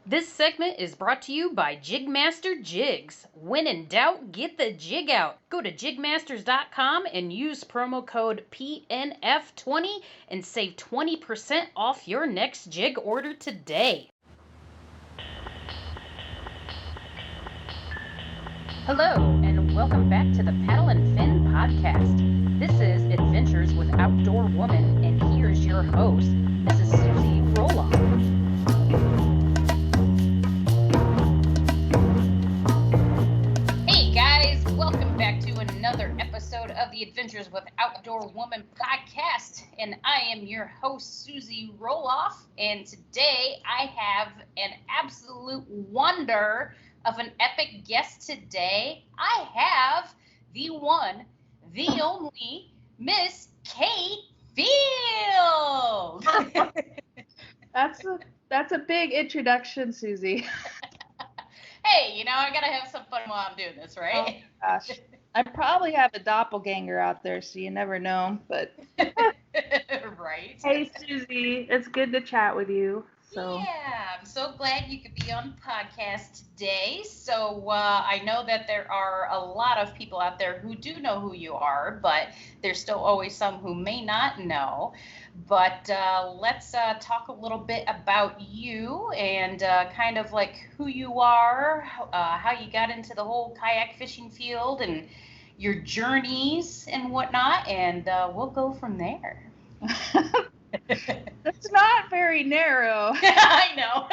This segment is brought to you by JigMasters Jigs. When in doubt, get the jig out. Go to JigMasters.com and use promo code PNF20 and save 20% off your next jig order today. Hello, and welcome back to the Paddle and Fin podcast. This is Adventures with Outdoorwoman, and here's your host, Mrs. Susie Roloff. Hey guys, welcome back to another episode of the Adventures with Outdoorwoman podcast, and I am your host, Susie Roloff, and today I have an absolute wonder of an epic guest today. I have the one, the only, Miss Kate Field. That's a big introduction, Susie. Hey, you know, I gotta have some fun while I'm doing this, right? Oh, gosh. I probably have a doppelganger out there, so you never know, but... Right. Hey, Susie. It's good to chat with you. So. Yeah, I'm so glad you could be on the podcast today. So I know that there are a lot of people out there who do know who you are, but there's still always some who may not know. But let's talk a little bit about you and kind of like who you are, how you got into the whole kayak fishing field and your journeys and whatnot, and we'll go from there. That's not very narrow. I know.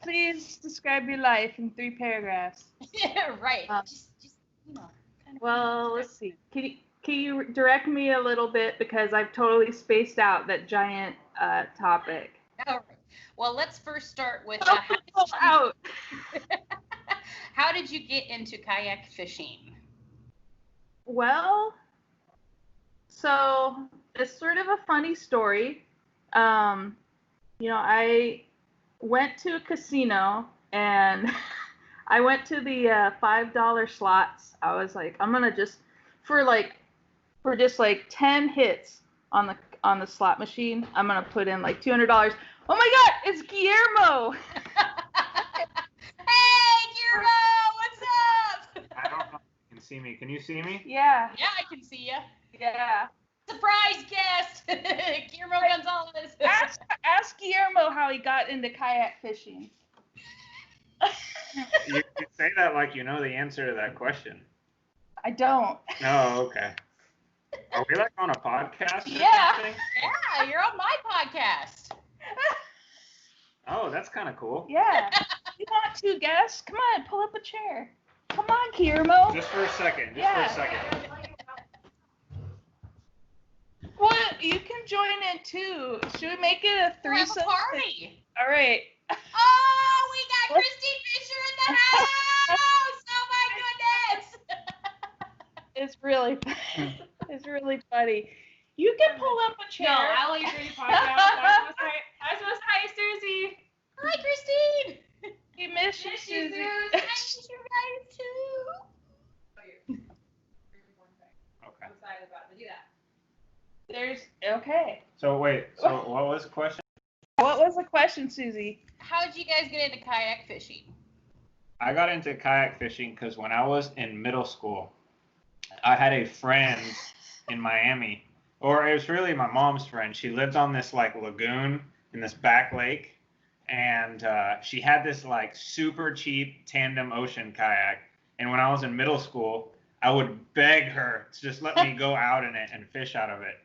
Please describe your life in 3 paragraphs. Yeah, right. Just you know. Kind of well, let's see. Can you direct me a little bit, because I've totally spaced out that giant topic. All right. Well, let's first start with how did you get into kayak fishing? Well, so it's sort of a funny story. I went to a casino and I went to the $5 slots. I was like, I'm gonna just for 10 hits on the slot machine, I'm gonna put in like $200. Oh my God, it's Guillermo! Hey, Guillermo, what's up? I don't know if you can see me. Can you see me? Yeah. Yeah, I can see you. Yeah. Surprise guest, Guillermo Gonzalez. Ask Guillermo how he got into kayak fishing. You say that like you know the answer to that question. I don't. Oh, okay. Are we like on a podcast or Yeah. something? Yeah, you're on my podcast. Oh, that's kind of cool. Yeah. You want 2 guests? Come on, pull up a chair. Come on, Guillermo. Just for a second. Yeah. For a second. What? You can join in too. Should we make it a threesome? We'll have a party. All right. Oh, we got Christine Fisher in the house. Oh my goodness. It's really funny. You can pull up a chair. No, I'll leave the podcast. I was supposed to hi, Susie. Hi, Christine. We miss you, Miss Susie. you, I miss you guys too. Okay. I'm excited about it. Do that. Okay. So wait. So what was the question? What was the question, Susie? How did you guys get into kayak fishing? I got into kayak fishing because when I was in middle school, I had a friend in Miami, or it was really my mom's friend. She lived on this like lagoon in this back lake, and she had this like super cheap tandem ocean kayak. And when I was in middle school, I would beg her to just let me go out in it and fish out of it.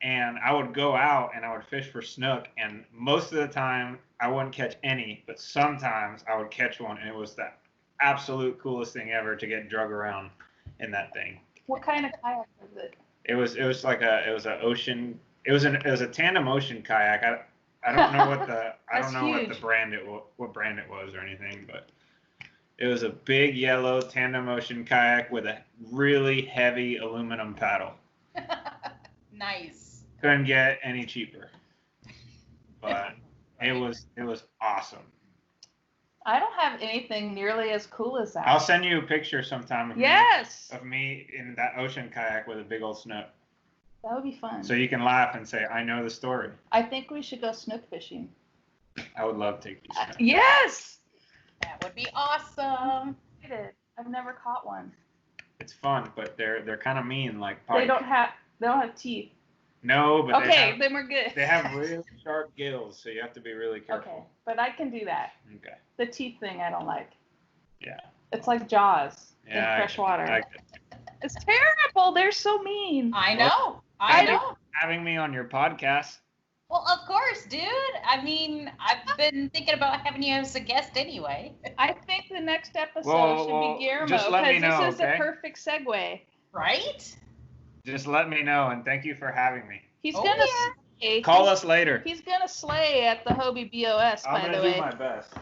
And I would go out and I would fish for snook, and most of the time I wouldn't catch any, but sometimes I would catch one, and it was the absolute coolest thing ever to get drug around in that thing. What kind of kayak was it? It was a tandem ocean kayak. I don't know what the what brand it was or anything, but it was a big yellow tandem ocean kayak with a really heavy aluminum paddle. Nice. Couldn't get any cheaper, but it was awesome. I don't have anything nearly as cool as that. I'll send you a picture sometime of me in that ocean kayak with a big old snook. That would be fun. So you can laugh and say, I know the story. I think we should go snook fishing. I would love to take you snook. Yes. That would be awesome. I've never caught one. It's fun, but they're kind of mean, like They pike. don't have teeth. No, but Okay, then we're good. they have really sharp gills, so you have to be really careful. Okay, but I can do that. Okay. The teeth thing I don't like. Yeah. It's like Jaws in Yeah. fresh water. I It's terrible. They're so mean. I know. I know. having me on your podcast. Well, of course, dude. I mean, I've been thinking about having you as a guest anyway. I think the next episode Well, should be Guillermo just let me because know, this is okay? the perfect segue. Right? Just let me know, and thank you for having me. He's Oh, gonna yeah. slay. Call us later. He's gonna slay at the Hobie BOS, I'm by gonna the do way. my best.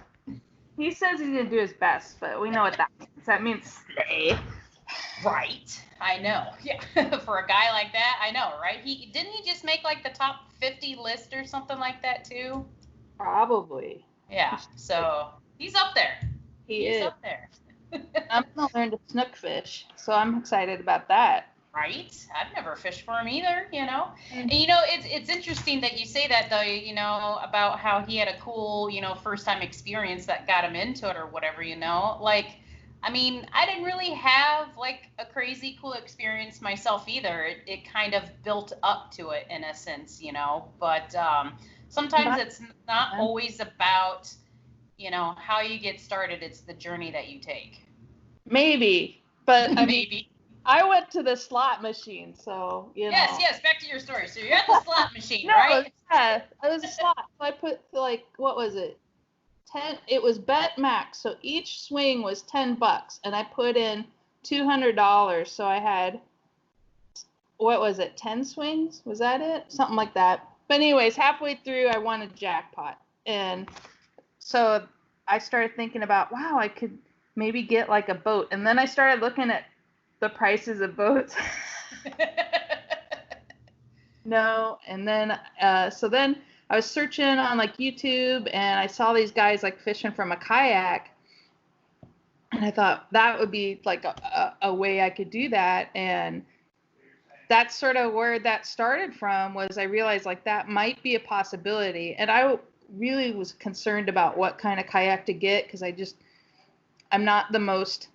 He says he's gonna do his best, but we know what that means. That means slay. Right. I know. Yeah. For a guy like that, I know, right? He just make like the top 50 list or something like that too? Probably. Yeah. So he's up there. He's up there. I'm gonna learn to snook fish, so I'm excited about that. Right? I've never fished for him either, you know. Mm-hmm. And it's interesting that you say that though, about how he had a cool, first time experience that got him into it or whatever, Like, I mean, I didn't really have like a crazy cool experience myself either. It kind of built up to it in a sense, But sometimes it's not always about, how you get started. It's the journey that you take. Maybe, but I mean, Maybe. I went to the slot machine, so Yes. Back to your story. So you're at the slot machine, No, right? yeah, it was a slot. So I put like, what was it? 10. It was bet max, so each swing was $10, and I put in $200. So I had, what was it? 10 swings? Was that it? Something like that. But anyways, halfway through, I won a jackpot, and so I started thinking about, wow, I could maybe get like a boat, and then I started looking at the prices of boats. No, and then so then I was searching on like YouTube, and I saw these guys like fishing from a kayak, and I thought that would be like a way I could do that. And that's sort of where that started from. Was I realized like that might be a possibility, and I really was concerned about what kind of kayak to get, because I'm not the most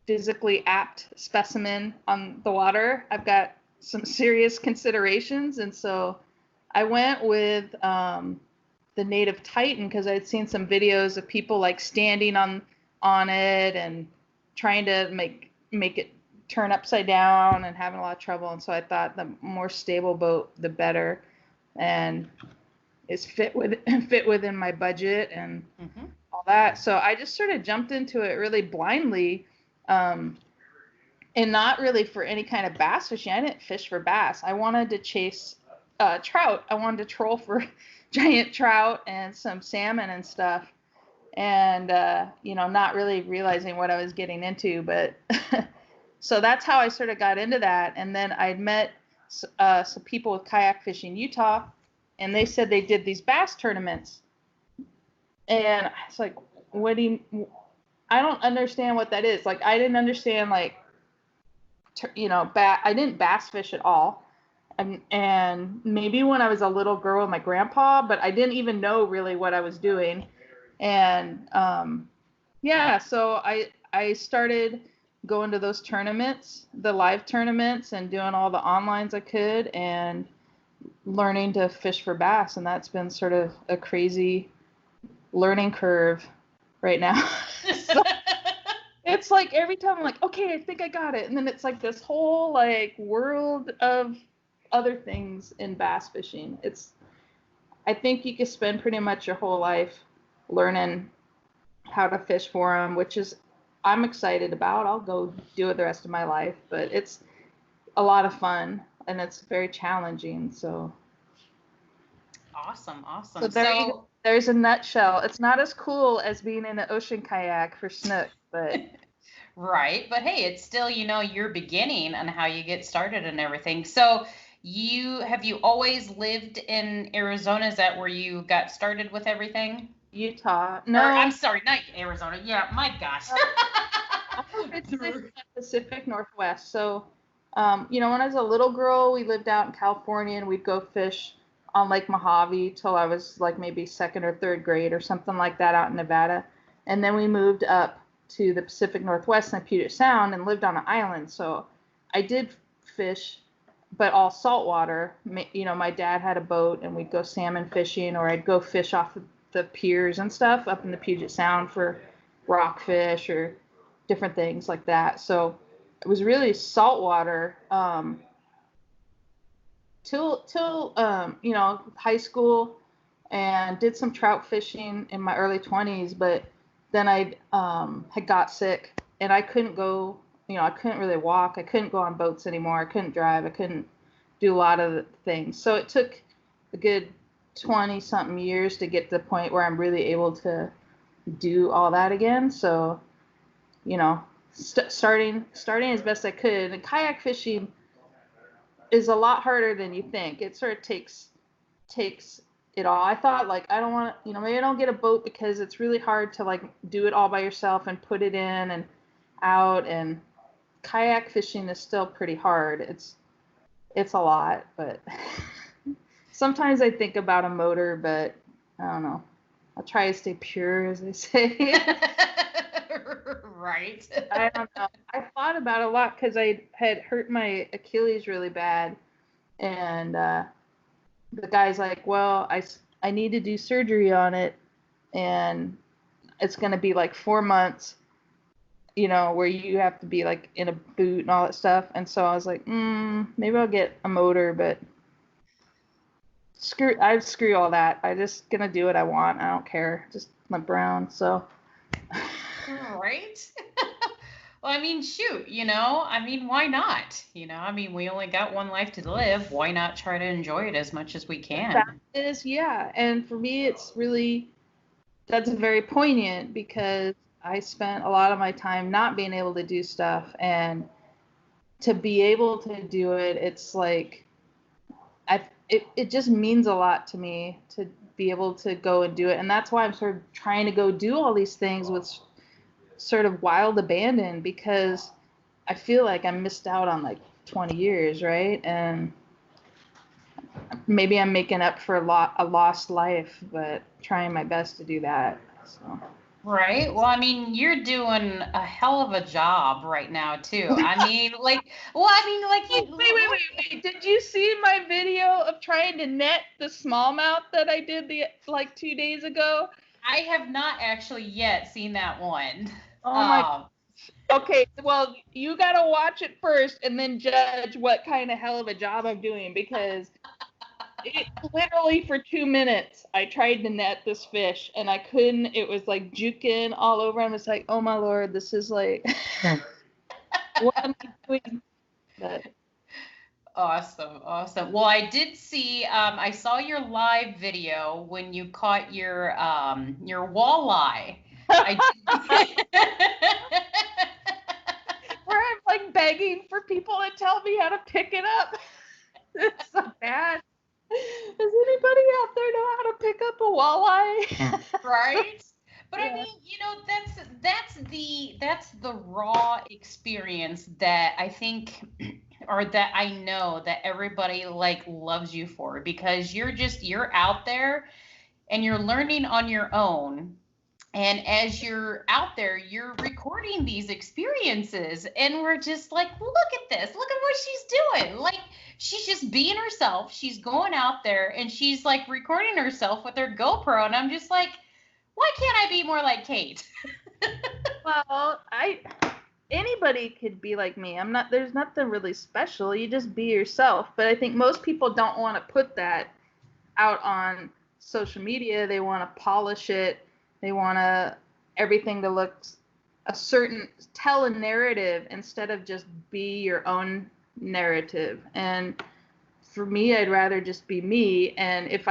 physically apt specimen on the water. I've got some serious considerations, and so I went with the native Titan because I'd seen some videos of people like standing on it and trying to make it turn upside down and having a lot of trouble. And so I thought the more stable boat, the better, and is fit within my budget and all that. So I just sort of jumped into it really blindly. And not really for any kind of bass fishing. I didn't fish for bass. I wanted to chase trout. I wanted to troll for giant trout and some salmon and stuff. And, not really realizing what I was getting into. But so that's how I sort of got into that. And then I'd met some people with Kayak Fishing Utah, and they said they did these bass tournaments. And it's like, I don't understand what that is. Like, I didn't understand, like, I didn't bass fish at all. And maybe when I was a little girl with my grandpa, but I didn't even know really what I was doing. And, so I started going to those tournaments, the live tournaments, and doing all the onlines I could and learning to fish for bass. And that's been sort of a crazy learning curve right now. So, it's like every time I'm like, okay, I think I got it. And then it's like this whole like world of other things in bass fishing. I think you could spend pretty much your whole life learning how to fish for them, which is I'm excited about. I'll go do it the rest of my life, but it's a lot of fun and it's very challenging. So Awesome. So there's a nutshell. It's not as cool as being in an ocean kayak for snook, but right. But hey, it's still, your beginning and how you get started and everything. So have you always lived in Arizona? Is that where you got started with everything? Utah. No, I'm sorry, not Arizona. Yeah, my gosh. It's the Pacific Northwest. So, when I was a little girl, we lived out in California and we'd go fish on Lake Mojave till I was like maybe second or third grade or something like that out in Nevada. And then we moved up to the Pacific Northwest in Puget Sound and lived on an island. So I did fish, but all saltwater. You know, my dad had a boat and we'd go salmon fishing, or I'd go fish off the piers and stuff up in the Puget Sound for rockfish or different things like that. So it was really saltwater till you know, high school, and did some trout fishing in my early 20s, but then I had got sick and I couldn't go, you know, I couldn't really walk. I couldn't go on boats anymore. I couldn't drive. I couldn't do a lot of the things. So it took a good 20 something years to get to the point where I'm really able to do all that again. So, you know, starting as best I could. And kayak fishing is a lot harder than you think. It sort of takes it all. I thought, like, I don't want to, you know, maybe I don't get a boat because it's really hard to like do it all by yourself and put it in and out, and kayak fishing is still pretty hard. It's a lot, but sometimes I think about a motor, but I don't know. I'll try to stay pure, as they say. Right. I don't know. I thought about it a lot because I had hurt my Achilles really bad, and the guy's like, well, I need to do surgery on it, and it's going to be like 4 months, you know, where you have to be like in a boot and all that stuff. And so I was like, maybe I'll get a motor, but screw all that. I'm just going to do what I want. I don't care. Just limp around. So. Right. Well, I mean, shoot, you know, I mean, why not? You know, I mean, we only got one life to live. Why not try to enjoy it as much as we can? That is, yeah. And for me, it's really, that's very poignant because I spent a lot of my time not being able to do stuff, and to be able to do it, it's like, it just means a lot to me to be able to go and do it. And that's why I'm sort of trying to go do all these things with sort of wild abandon, because I feel like I missed out on like 20 years, right? And maybe I'm making up for a lost life, but trying my best to do that. So. Right. Well, I mean, you're doing a hell of a job right now too. I mean, like, well, I mean, like you. Wait. Did you see my video of trying to net the smallmouth that I did like 2 days ago? I have not actually yet seen that one. Oh my. Okay, well, you gotta watch it first and then judge what kind of hell of a job I'm doing, because it literally for 2 minutes I tried to net this fish and I couldn't. It was like juking all over. I'm just like, oh my Lord, this is like what am I doing? But. Awesome. Well, I did see, I saw your live video when you caught your walleye. Where I'm like begging for people to tell me how to pick it up. It's so bad. Does anybody out there know how to pick up a walleye? Right? But Yeah. I mean, you know, that's the raw experience that I think, or that I know that everybody like loves you for, because you're out there and you're learning on your own. And as you're out there, you're recording these experiences, and we're just like, look at this. Look at what she's doing. Like, she's just being herself. She's going out there and she's like recording herself with her GoPro. And I'm just like, why can't I be more like Kate? Well, anybody could be like me. There's nothing really special. You just be yourself. But I think most people don't want to put that out on social media. They want to polish it. They want everything to look tell a narrative instead of just be your own narrative. And for me, I'd rather just be me. And if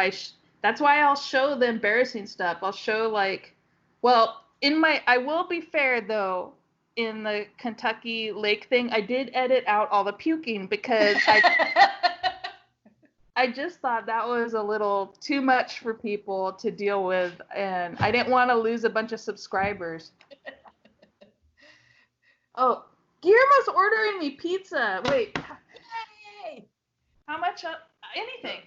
that's why I'll show the embarrassing stuff. I'll show I will be fair though, in the Kentucky lake thing, I did edit out all the puking because I just thought that was a little too much for people to deal with, and I didn't want to lose a bunch of subscribers. Oh, Guillermo's ordering me pizza. Wait. Yay! How much? Anything.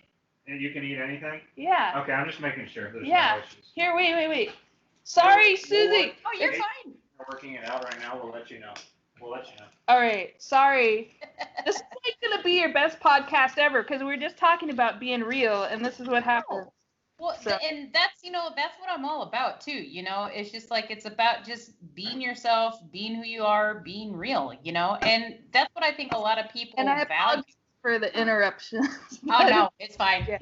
And you can eat anything? Yeah. Okay, I'm just making sure there's Yeah. no issues. Here, wait. Sorry, Susie. Oh, you're fine. We're working it out right now. We'll let you know. All right. Sorry. This is like gonna be your best podcast ever because we're just talking about being real, and this is what happens. Well, and that's that's what I'm all about too. It's just like it's about just being yourself, being who you are, being real. And that's what I think a lot of people And I value. apologize for the interruptions. Oh no, it's fine. Yeah.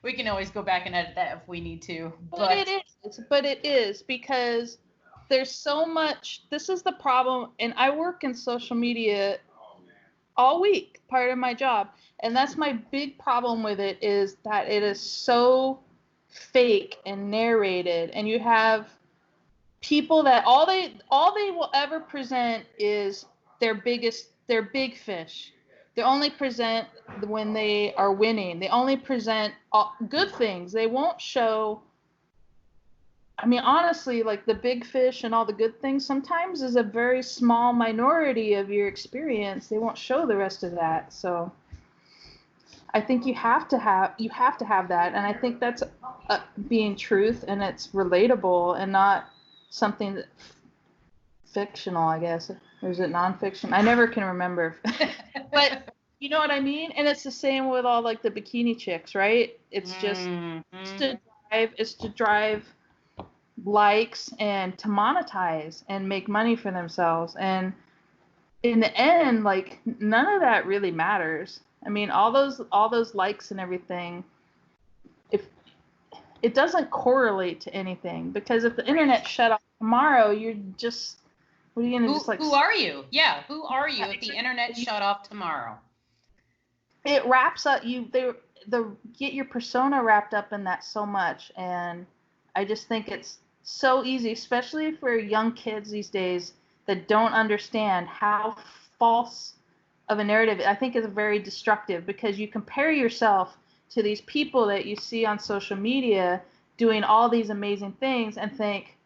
We can always go back and edit that if we need to. But it is because there's so much. This is the problem, and I work in social media all week, part of my job, and that's my big problem with it is that it is so fake and narrated, and you have people that all they will ever present is their big fish. They only present when they are winning. They only present good things. They won't show. I mean, honestly, like the big fish and all the good things sometimes is a very small minority of your experience. They won't show the rest of that. So I think you have to have that, and I think that's being truth, and it's relatable and not something that fictional, I guess. Or is it nonfiction? I never can remember. But you know what I mean? And it's the same with all like the bikini chicks, right? It's just it's to drive likes and to monetize and make money for themselves. And in the end, like none of that really matters. I mean, all those likes and everything, if it doesn't correlate to anything, because if the internet shut off tomorrow, you're just what are you gonna just like? Who are you? Yeah, who are you if the internet shut off tomorrow? It wraps up get your persona wrapped up in that so much, and I just think it's so easy, especially for young kids these days that don't understand how false of a narrative. I think is very destructive because you compare yourself to these people that you see on social media doing all these amazing things and think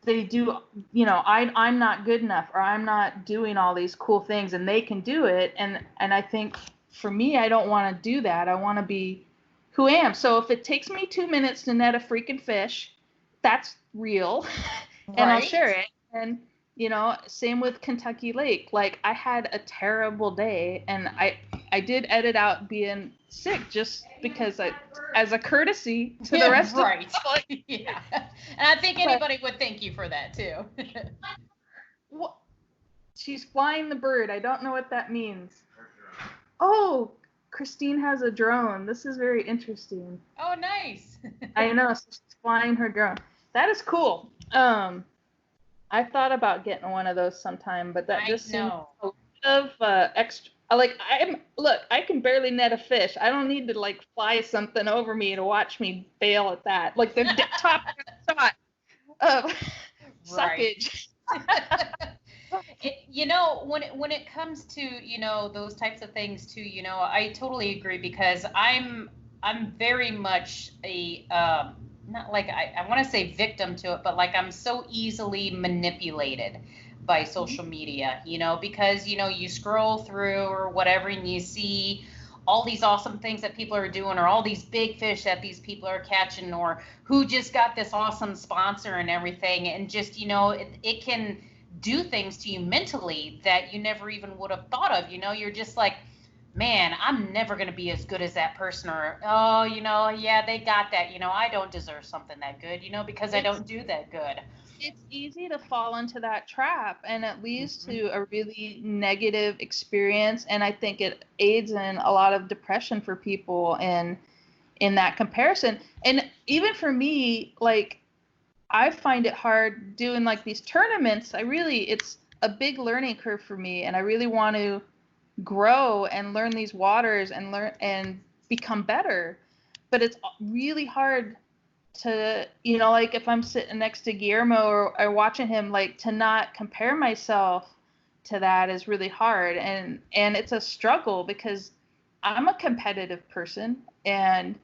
they do, I'm not good enough, or I'm not doing all these cool things and they can do it. And I think for me, I don't want to do that. I want to be who I am. So if it takes me 2 minutes to net a freaking fish, that's real. And I'll share it. And, same with Kentucky Lake. Like I had a terrible day, and I did edit out being sick just because as a courtesy to the rest of the public. Yeah. And I think anybody would thank you for that too. Well, she's flying the bird. I don't know what that means. Oh, Christine has a drone. This is very interesting. Oh, nice. I know. So she's flying her drone. That is cool. I thought about getting one of those sometime, but that just seems a lot of extra. Like I can barely net a fish. I don't need to like fly something over me to watch me fail at that. Like the top shot of suckage. When it comes to those types of things too, I totally agree because I'm very much a not like I want to say victim to it, but like I'm so easily manipulated by social media, because you scroll through or whatever and you see all these awesome things that people are doing, or all these big fish that these people are catching, or who just got this awesome sponsor and everything, and just it can do things to you mentally that you never even would have thought of. You're just like, man, I'm never going to be as good as that person, or yeah, they got that, I don't deserve something that good, because I don't do that good. It's easy to fall into that trap, and it leads to a really negative experience, and I think it aids in a lot of depression for people in that comparison. And even for me, like I find it hard doing like these tournaments. It's a big learning curve for me, and I really want to grow and learn these waters and learn and become better. But it's really hard to, like if I'm sitting next to Guillermo or watching him, like to not compare myself to that is really hard. And it's a struggle because I'm a competitive person, and,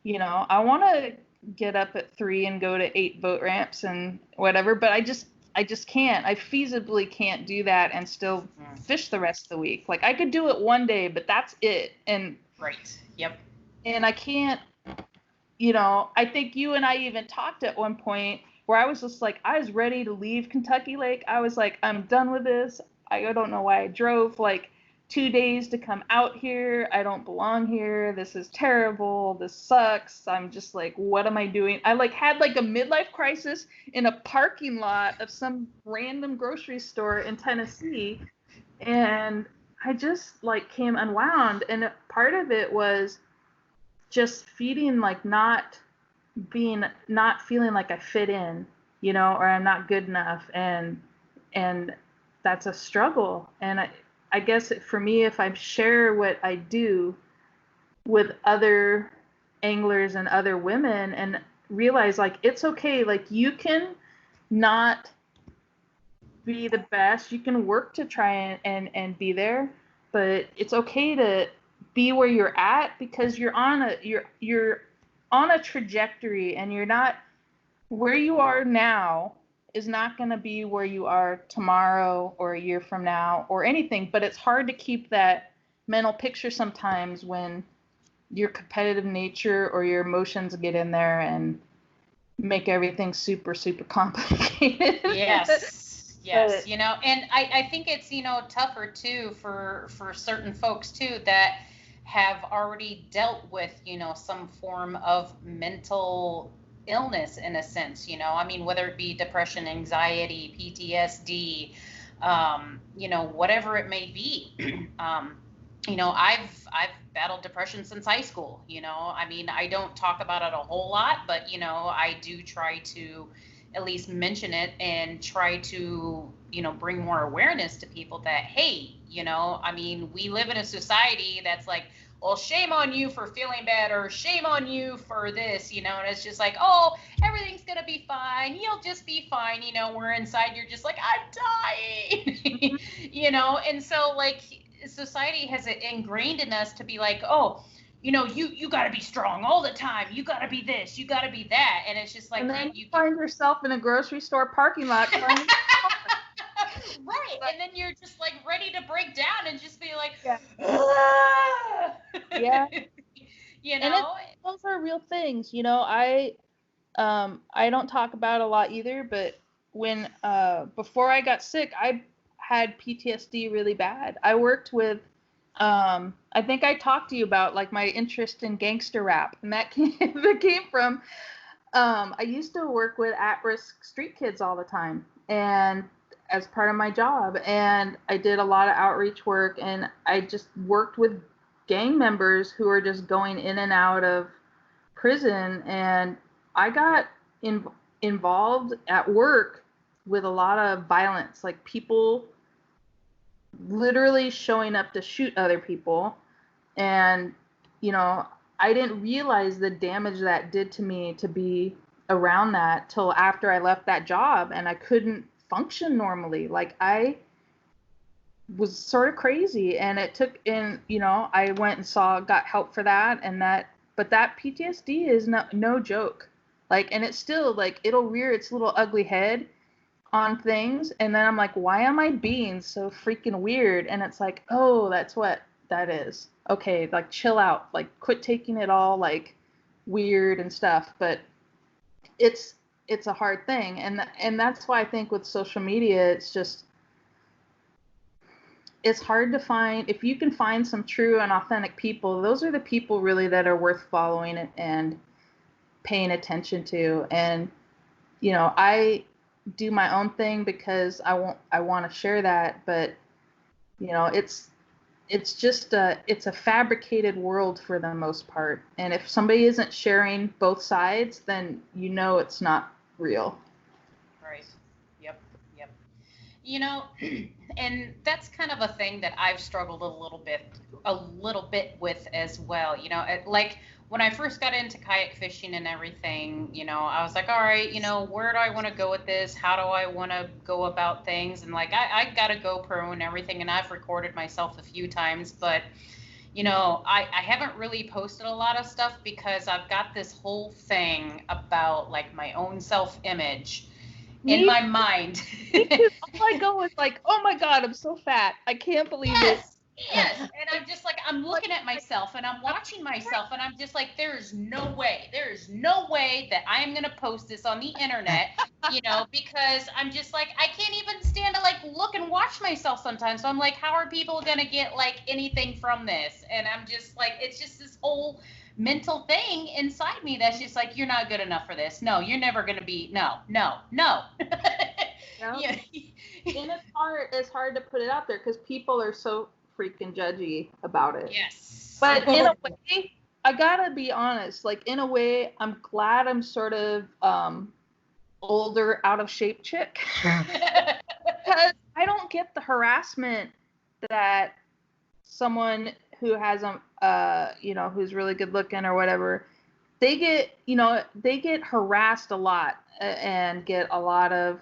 I want to get up at 3 and go to 8 boat ramps and whatever, but I just can't. I feasibly can't do that and still fish the rest of the week. Like I could do it one day, but that's it. And Right. Yep. And I can't, you know, I think you and I even talked at one point where I was just like, I was ready to leave Kentucky Lake. I was like, I'm done with this. I don't know why I drove like 2 days to come out here. I don't belong here. This is terrible. This sucks. I'm just like, what am I doing? I like had like a midlife crisis in a parking lot of some random grocery store in Tennessee. And I just like came unwound. And part of it was just feeling like not feeling like I fit in, you know, or I'm not good enough. And that's a struggle. And I guess for me, if I share what I do with other anglers and other women and realize like it's okay, like you can not be the best, you can work to try and be there, but it's okay to be where you're at because you're on a trajectory, and you're not where you are now is not going to be where you are tomorrow or a year from now or anything. But it's hard to keep that mental picture sometimes when your competitive nature or your emotions get in there and make everything super, super complicated. Yes. Yes. You know, and I think it's, you know, tougher too for certain folks too that have already dealt with, you know, some form of mental illness in a sense, you know, I mean, whether it be depression, anxiety, PTSD, you know, whatever it may be. You know, I've battled depression since high school, you know, I mean, I don't talk about it a whole lot, but, you know, I do try to at least mention it and try to, you know, bring more awareness to people that, hey, you know, I mean, we live in a society that's like, well, shame on you for feeling bad, or shame on you for this, you know, and it's just like, oh, everything's going to be fine. You'll just be fine. You know, where inside you're just like, I'm dying, you know? And so like society has it ingrained in us to be like, oh, you know, you got to be strong all the time. You got to be this, you got to be that. And it's just like, and then you find yourself in a grocery store parking lot. Right. And then you're just like ready to break down and just be like, yeah. Yeah. You know, and those are real things. You know, I don't talk about a lot either, but when before I got sick, I had PTSD really bad. I worked with I think I talked to you about like my interest in gangster rap, and that came from I used to work with at-risk street kids all the time, and as part of my job, and I did a lot of outreach work, and I just worked with gang members who are just going in and out of prison, and I got involved at work with a lot of violence, like people literally showing up to shoot other people. And, you know, I didn't realize the damage that did to me to be around that till after I left that job, and I couldn't function normally. Like I was sort of crazy, and it took in, you know, I went and got help for that, and but that PTSD is no joke. Like, and it's still like, it'll rear its little ugly head on things, and then I'm like, why am I being so freaking weird? And it's like, oh, that's what that is. Okay, like chill out, like quit taking it all like weird and stuff. But it's a hard thing, and that's why I think with social media, it's hard to find. If you can find some true and authentic people, those are the people really that are worth following and paying attention to. And, you know, I do my own thing because I want to share that, but, you know, it's just it's a fabricated world for the most part. And if somebody isn't sharing both sides, then you know it's not real. Right. Yep. You know, and that's kind of a thing that I've struggled a little bit with as well. You know, like when I first got into kayak fishing and everything, you know, I was like, all right, you know, where do I want to go with this? How do I want to go about things? And like, I got a GoPro and everything, and I've recorded myself a few times, but, you know, I haven't really posted a lot of stuff because I've got this whole thing about like my own self-image in my mind. All I go is like, oh my God, I'm so fat. I can't believe it. Yes, and I'm just like, I'm looking at myself and I'm watching myself and I'm just like, there is no way that I am going to post this on the internet, because I'm just like, I can't even stand to like look and watch myself sometimes. So I'm like, how are people going to get like anything from this? And I'm just like, it's just this whole mental thing inside me that's just like, you're not good enough for this. No, you're never going to be, no. Yeah. And it's hard to put it out there because people are so freaking judgy about it. Yes. But in a way, I gotta be honest, like in a way, I'm glad I'm sort of older, out of shape chick. Because I don't get the harassment that someone who has who's really good looking or whatever, they get harassed a lot and get a lot of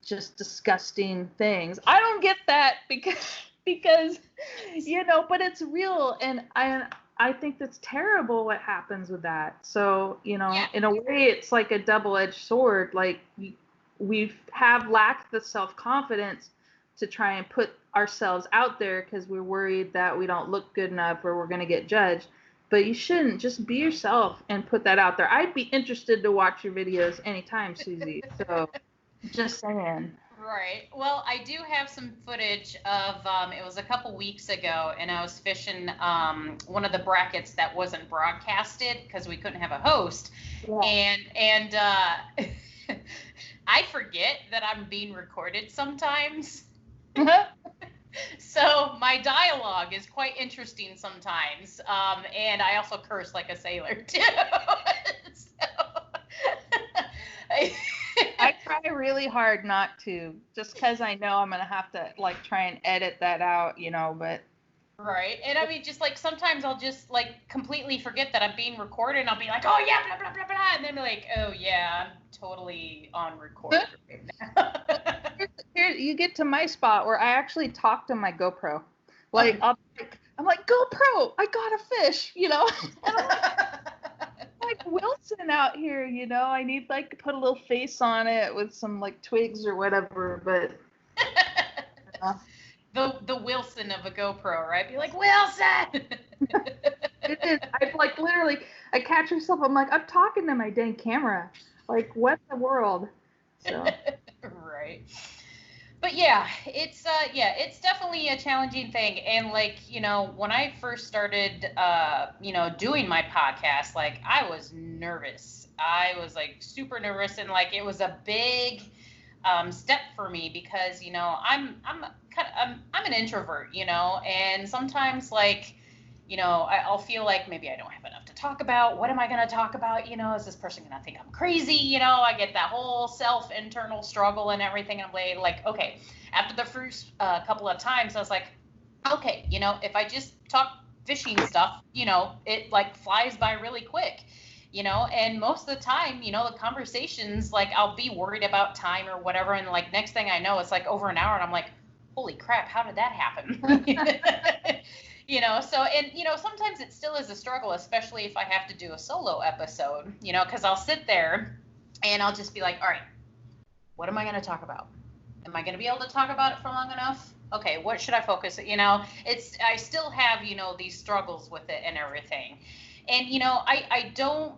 just disgusting things. I don't get that because but it's real, and I think that's terrible what happens with that. So, in a way it's like a double-edged sword. Like we have lacked the self-confidence to try and put ourselves out there because we're worried that we don't look good enough or we're going to get judged. But you shouldn't. Just be yourself and put that out there. I'd be interested to watch your videos anytime, Susie. So just saying. Right. Well, I do have some footage of, it was a couple weeks ago, and I was fishing one of the brackets that wasn't broadcasted because we couldn't have a host. Yeah. And I forget that I'm being recorded sometimes. So my dialogue is quite interesting sometimes. And I also curse like a sailor, too. I try really hard not to, just because I know I'm going to have to, like, try and edit that out, but... Right. And I mean, just, like, sometimes I'll just, like, completely forget that I'm being recorded, and I'll be like, oh, yeah, blah, blah, blah, blah, and then be like, oh, yeah, I'm totally on record right now. Here, you get to my spot where I actually talk to my GoPro. Like, I'm like, GoPro, I got a fish, And I'm like Wilson out here, I need like to put a little face on it with some like twigs or whatever, but the Wilson of a GoPro, right? Be like, Wilson. It is. I like literally I catch myself, I'm like, I'm talking to my dang camera. Like, what in the world? So right. But yeah, it's definitely a challenging thing. And like, when I first started doing my podcast, like I was nervous. I was like super nervous, and like it was a big step for me because, I'm an introvert, and sometimes like, I'll feel like maybe I don't have enough to talk about. What am I going to talk about? Is this person going to think I'm crazy? I get that whole internal struggle and everything. I'm like, okay, after the first couple of times, I was like, okay, if I just talk fishing stuff, it like flies by really quick, and most of the time, the conversations, like I'll be worried about time or whatever. And like, next thing I know, it's like over an hour and I'm like, holy crap, how did that happen? So, and, sometimes it still is a struggle, especially if I have to do a solo episode, because I'll sit there and I'll just be like, all right, what am I going to talk about? Am I going to be able to talk about it for long enough? Okay, what should I focus? I still have, these struggles with it and everything. And, I don't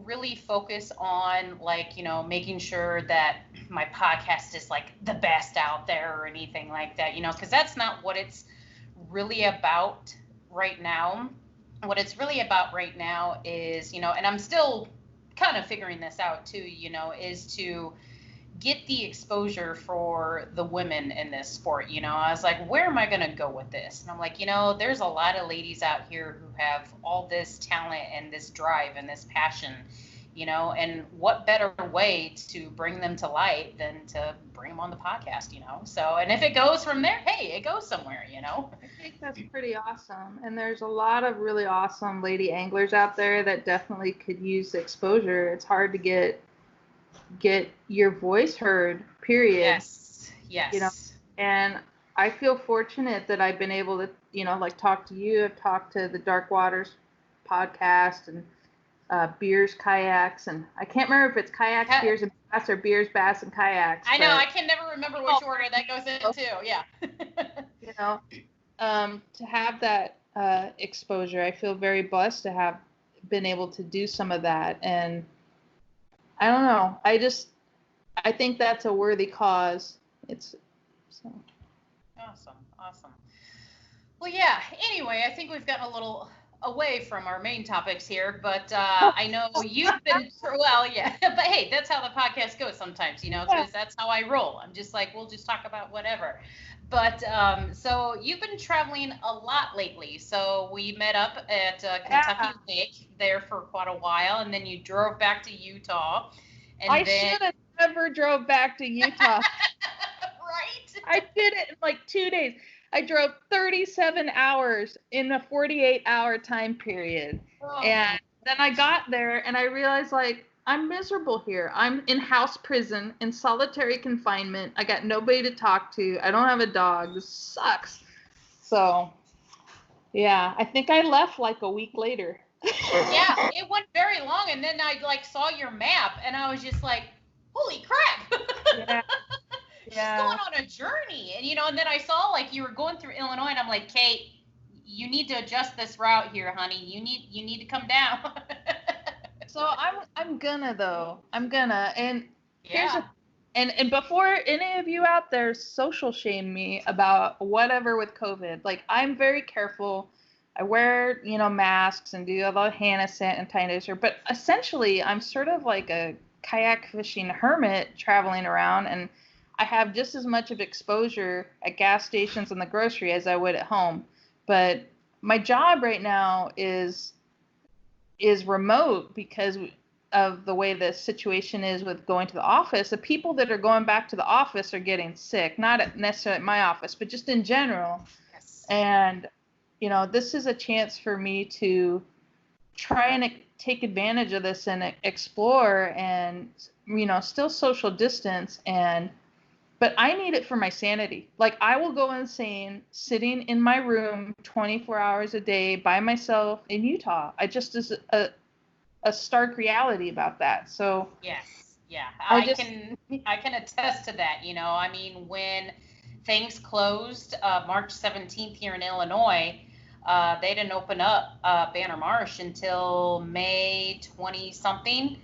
really focus on like, making sure that my podcast is like the best out there or anything like that, because that's not what it's really about right now. What it's really about right now is, and I'm still kind of figuring this out too, is to get the exposure for the women in this sport. I was like, where am I going to go with this? And I'm like, there's a lot of ladies out here who have all this talent and this drive and this passion, and what better way to bring them to light than to bring them on the podcast, So, and if it goes from there, hey, it goes somewhere, I think that's pretty awesome. And there's a lot of really awesome lady anglers out there that definitely could use exposure. It's hard to get your voice heard, period. Yes. And I feel fortunate that I've been able to, like talk to you. I've talked to the Dark Waters podcast and beers, kayaks, and I can't remember if it's kayaks, beers, and bass, or beers, bass, and kayaks. I know, I can never remember which order that goes into. Yeah. to have that exposure. I feel very blessed to have been able to do some of that. And I don't know. I think that's a worthy cause. It's so. Awesome. Well, yeah. Anyway, I think we've gotten a little away from our main topics here, but I know you've been well, yeah. But hey, that's how the podcast goes sometimes, because that's how I roll. I'm just like, we'll just talk about whatever. But so you've been traveling a lot lately. So we met up at Kentucky Lake there for quite a while, and then you drove back to Utah. And I should have never drove back to Utah. Right? I did it in like 2 days. I drove 37 hours in a 48-hour time period. Oh. And then I got there and I realized, like, I'm miserable here. I'm in house prison, in solitary confinement. I got nobody to talk to. I don't have a dog. This sucks. So, yeah, I think I left like a week later. Yeah, it went very long. And then I, like, saw your map and I was just like, holy crap. Yeah. She's going on a journey. And, and then I saw, like, you were going through Illinois, and I'm like, Kate, you need to adjust this route here, honey. You need to come down. So I'm gonna, though. I'm gonna. And yeah. And before any of you out there social shame me about whatever with COVID, like, I'm very careful. I wear, masks and do all the hand sanitizer. But essentially, I'm sort of like a kayak fishing hermit traveling around, and I have just as much of exposure at gas stations and the grocery as I would at home. But my job right now is remote because of the way the situation is with going to the office. The people that are going back to the office are getting sick, not necessarily at my office, but just in general. Yes. And, this is a chance for me to try and take advantage of this and explore and, still social distance. But I need it for my sanity. Like, I will go insane sitting in my room 24 hours a day by myself in Utah. I just is a stark reality about that. So yes, yeah, I can attest to that. I mean, when things closed March 17th here in Illinois, they didn't open up Banner Marsh until May 20 something,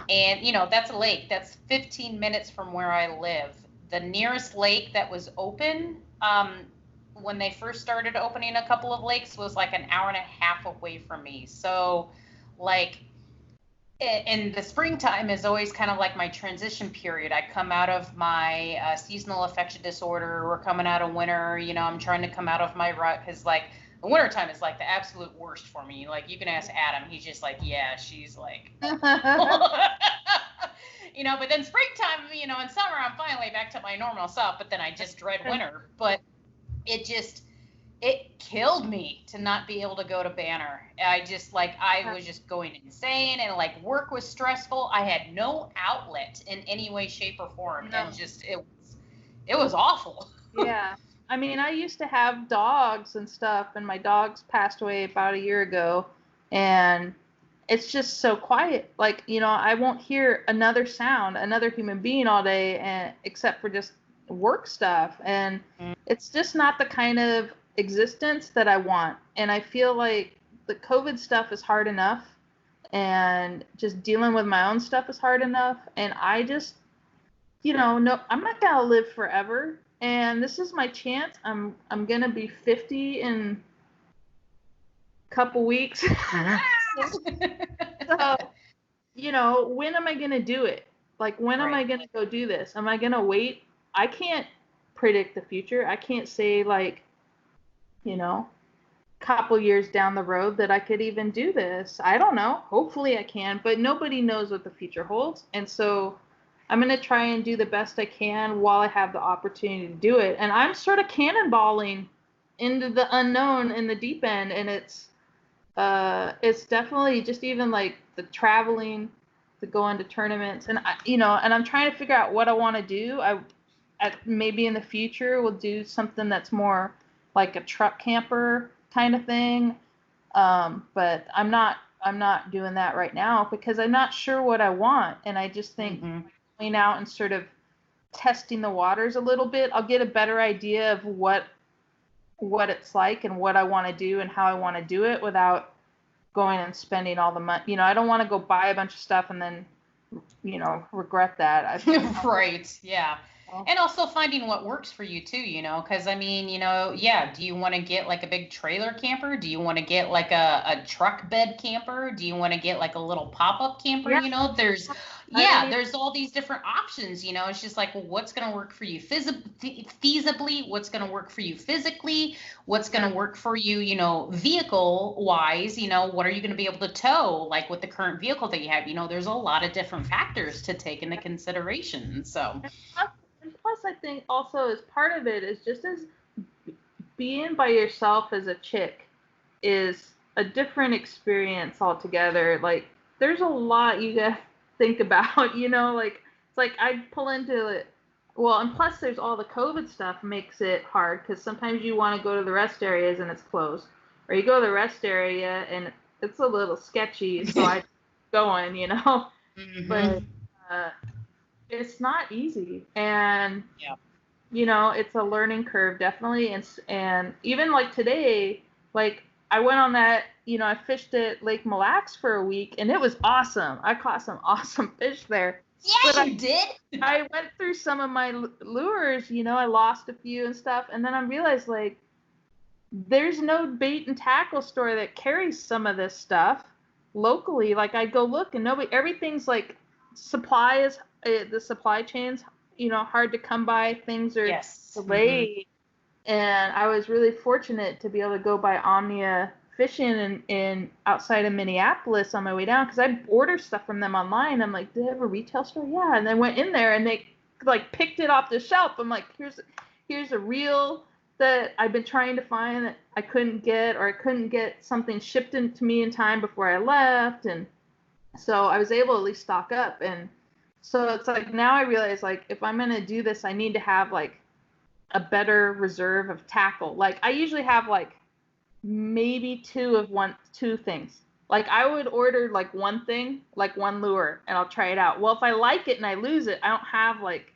and that's a lake that's 15 minutes from where I live. The nearest lake that was open when they first started opening a couple of lakes was like an hour and a half away from me. So, like, in the springtime is always kind of like my transition period. I come out of my seasonal affective disorder. We're coming out of winter. I'm trying to come out of my rut because, like, the wintertime is like the absolute worst for me. Like, you can ask Adam. He's just like, yeah, she's like... but then springtime, in summer, I'm finally back to my normal self, but then I just dread winter. But it killed me to not be able to go to Banner. I was just going insane, and, like, work was stressful. I had no outlet in any way, shape, or form. No. And just, it was awful. Yeah. I mean, I used to have dogs and stuff, and my dogs passed away about a year ago, and it's just so quiet. Like, I won't hear another sound, another human being all day, and except for just work stuff. And it's just not the kind of existence that I want. And I feel like the COVID stuff is hard enough, and just dealing with my own stuff is hard enough. And I just, no, I'm not gonna live forever. And this is my chance. I'm gonna be 50 in a couple weeks. So, when am I going to do it? Like, when am I going to go do this? Am I going to wait? I can't predict the future. I can't say, like, couple years down the road that I could even do this. I don't know. Hopefully I can, but nobody knows what the future holds. And so I'm going to try and do the best I can while I have the opportunity to do it. And I'm sort of cannonballing into the unknown in the deep end, and it's definitely just even like the traveling, to go into tournaments, and and I'm trying to figure out what I want to do. Maybe in the future we'll do something that's more like a truck camper kind of thing, but I'm not doing that right now because I'm not sure what I want, and I just think going out and sort of testing the waters a little bit, I'll get a better idea of what what it's like and what I want to do and how I want to do it without going and spending all the money. You know, I don't want to go buy a bunch of stuff and then, you know, regret that. Right. Yeah. And also finding what works for you too, you know, because I mean, you know, yeah, do you want to get like a big trailer camper? Do you want to get like a truck bed camper? Do you want to get like a little pop-up camper? Yeah. You know, there's there's all these different options, you know. It's just like, well, what's going to work for you feasibly? What's going to work for you physically? What's going to work for you, you know, vehicle wise? You know, what are you going to be able to tow, like with the current vehicle that you have? You know, there's a lot of different factors to take into consideration. So. And plus, I think also as part of it is just as being by yourself as a chick is a different experience altogether. Like, there's a lot you gotta think about, you know, like, it's like I pull into it. Well, and plus there's all the COVID stuff makes it hard because sometimes you want to go to the rest areas and it's closed. Or you go to the rest area and it's a little sketchy, so I going, you know. Mm-hmm. But it's not easy, and you know, it's a learning curve definitely, and even like today, like I went on that, you know, I fished at Lake Mille Lacs for a week and it was awesome. I caught some awesome fish there. Yeah, you did. I went through some of my lures, you know, I lost a few and stuff, and then I realized like there's no bait and tackle store that carries some of this stuff locally. Like I go look and everything's like the supply chain's, you know, hard to come by. Things are delayed. Mm-hmm. And I was really fortunate to be able to go by Omnia Fishing in outside of Minneapolis on my way down because I ordered stuff from them online. I'm like, do they have a retail store? Yeah. And I went in there and they like picked it off the shelf. I'm like, here's a reel that I've been trying to find that I couldn't get, or I couldn't get something shipped to me in time before I left. And so I was able to at least stock up. And so it's like now I realize like if I'm gonna do this, I need to have like a better reserve of tackle. Like I usually have like maybe two things. Like I would order like one thing, like one lure, and I'll try it out. Well, if I like it and I lose it, I don't have like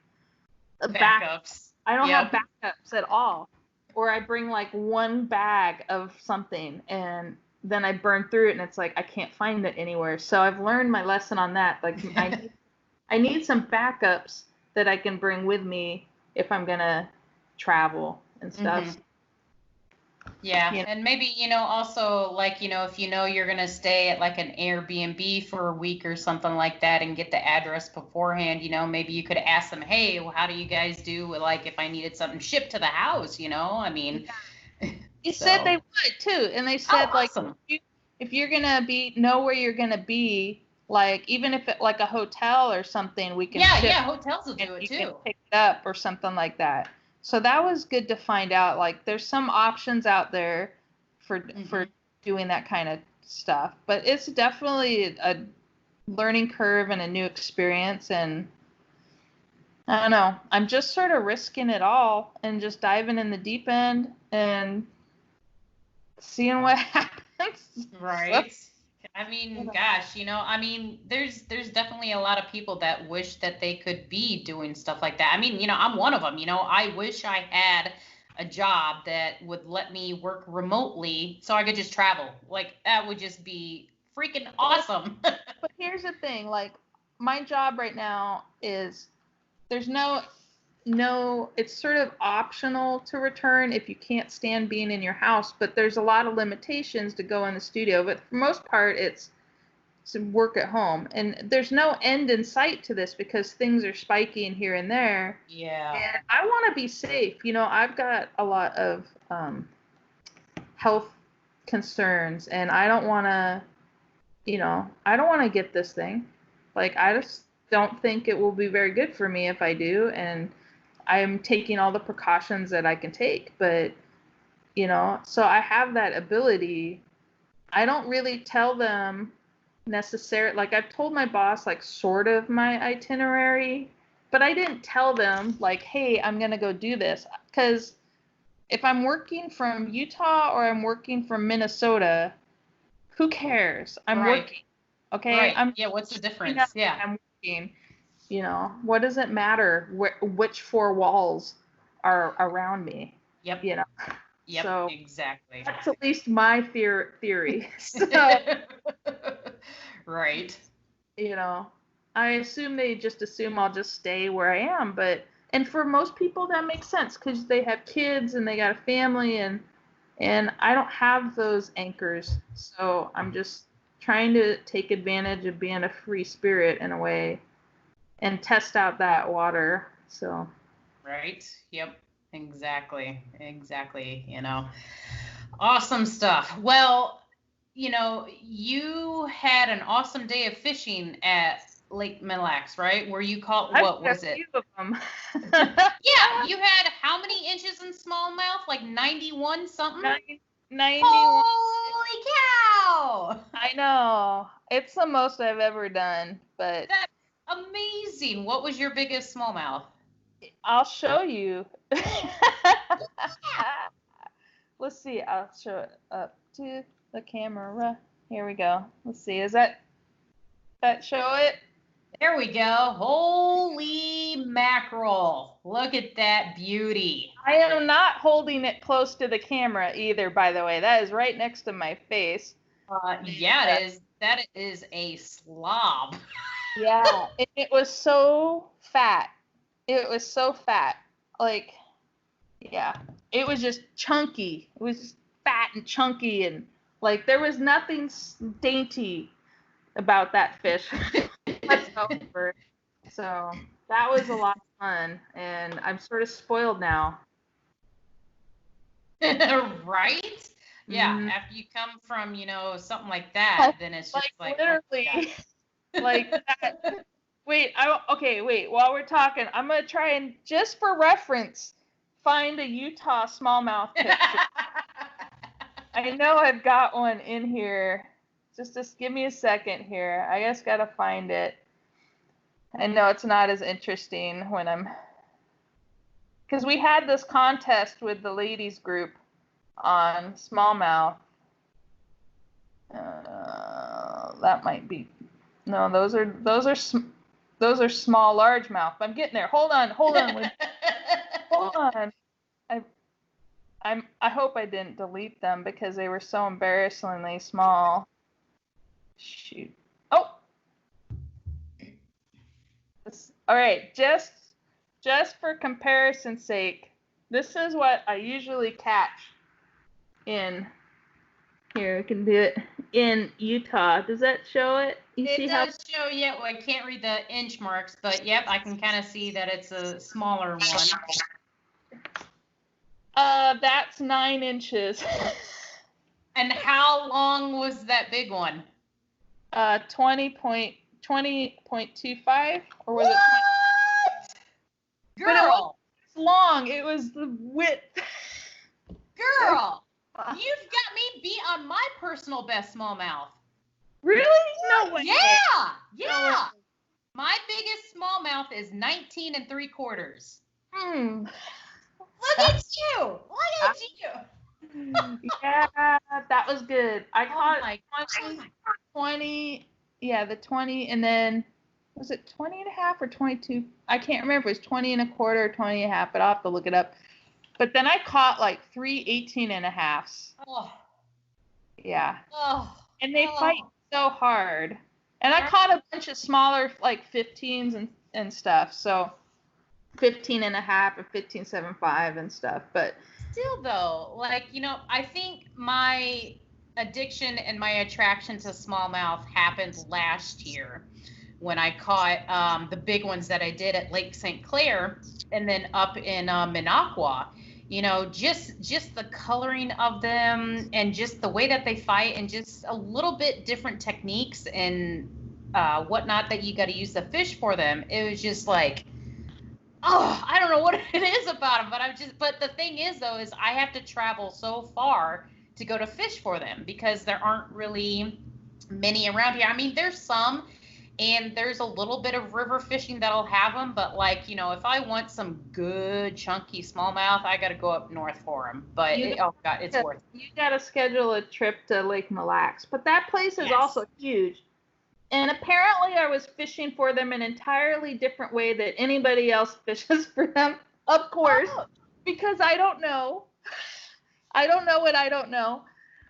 backups. I don't have backups at all. Or I bring like one bag of something and then I burn through it and it's like I can't find it anywhere. So I've learned my lesson on that. Like I need some backups that I can bring with me if I'm gonna travel and stuff. Mm-hmm. Yeah, you know. And maybe, you know, also like, you know, if you know you're gonna stay at like an Airbnb for a week or something like that and get the address beforehand, you know, maybe you could ask them, hey, well, how do you guys do like if I needed something shipped to the house, you know? I mean, you said they would too, and they said awesome. Like if you're gonna know where you're gonna be. Like, even if it like a hotel or something, we can ship. Yeah, hotels will do it you too. Can pick it up or something like that. So that was good to find out. Like, there's some options out there for doing that kind of stuff. But it's definitely a learning curve and a new experience. And I don't know. I'm just sort of risking it all and just diving in the deep end and seeing what happens. Right. I mean, gosh, you know, I mean, there's definitely a lot of people that wish that they could be doing stuff like that. I mean, you know, I'm one of them. You know, I wish I had a job that would let me work remotely so I could just travel. Like, that would just be freaking awesome. But here's the thing, like, my job right now is there's no, it's sort of optional to return if you can't stand being in your house, but there's a lot of limitations to go in the studio. But for the most part, it's some work at home. And there's no end in sight to this because things are spiking here and there. Yeah. And I want to be safe. You know, I've got a lot of health concerns, and I don't want to, you know, I don't want to get this thing. Like, I just don't think it will be very good for me if I do. And I'm taking all the precautions that I can take, but, you know, so I have that ability. I don't really tell them necessarily, like I've told my boss, like sort of my itinerary, but I didn't tell them like, hey, I'm going to go do this. Because if I'm working from Utah or I'm working from Minnesota, who cares? I'm working. Okay. Right. What's the difference? Yeah. I'm working. You know, what does it matter which four walls are around me? Yep. You know, Yep, So exactly. that's at least my theory. So, right. you know, I assume they just assume I'll just stay where I am, and for most people that makes sense because they have kids and they got a family and I don't have those anchors. So I'm just trying to take advantage of being a free spirit in a way and test out that water. So right. Yep. Exactly. You know. Awesome stuff. Well, you know, you had an awesome day of fishing at Lake Mille Lacs, right? Where you caught, what was it? A few of them. Yeah, you had how many inches in smallmouth? Like 91 something? 91. Holy cow! I know. It's the most I've ever done, but That's amazing. What was your biggest smallmouth? I'll show you. Let's see. I'll show it up to the camera. Here we go. Let's see. Is that show it? There we go. Holy mackerel. Look at that beauty. I am not holding it close to the camera either, by the way. That is right next to my face. Yeah, it is. That is a slob. Yeah. It was so fat. It was so fat. Like, yeah. It was just chunky. It was just fat and chunky, and like there was nothing dainty about that fish whatsoever. So that was a lot of fun, and I'm sort of spoiled now. Right? Yeah. Mhm. After you come from, you know, something like that, then it's just like literally, like that. Wait, wait. While we're talking, I'm gonna try and just for reference find a Utah smallmouth picture. I know I've got one in here. Just give me a second here. I just gotta find it. I know it's not as interesting when I'm, because we had this contest with the ladies group on smallmouth. That might be, no, those are small largemouth. I'm getting there. Hold on. Hold on. I hope I didn't delete them because they were so embarrassingly small. Shoot. Oh. All right. Just for comparison's sake, this is what I usually catch in here. I can do it in Utah. Does that show it? It does show, yeah. Well, I can't read the inch marks, but yep, I can kind of see that it's a smaller one. That's 9 inches. And how long was that big one? 20.25, or was what? it 20? Girl! But it wasn't long. It was the width. Girl! You've got me beat on my personal best smallmouth. Really? No way. Yeah! No way. My biggest smallmouth is 19 3/4. Look at you! Yeah, that was good. I caught my 20, yeah, the 20, and then, was it 20 and a half or 22? I can't remember. It was 20 1/4 or 20 and a half, but I'll have to look it up. But then I caught like 3 18 and a halves. Oh. Yeah. Oh. And they fight so hard. And I caught a bunch of smaller, like 15s and stuff. So 15 and a half and 15.75 and stuff. But still though, like, you know, I think my addiction and my attraction to smallmouth happened last year when I caught the big ones that I did at Lake St. Clair and then up in Minocqua. You know, just the coloring of them and just the way that they fight and just a little bit different techniques and whatnot that you got to use the fish for them. It was just like, oh, I don't know what it is about them, but the thing is though, is I have to travel so far to go to fish for them because there aren't really many around here. I mean, there's some, and there's a little bit of river fishing that'll have them, but like, you know, if I want some good chunky smallmouth, I got to go up north for them. But oh God, it's worth it. You got to schedule a trip to Lake Mille Lacs, but that place is also huge. And apparently I was fishing for them an entirely different way that anybody else fishes for them, of course, because I don't know. I don't know what I don't know.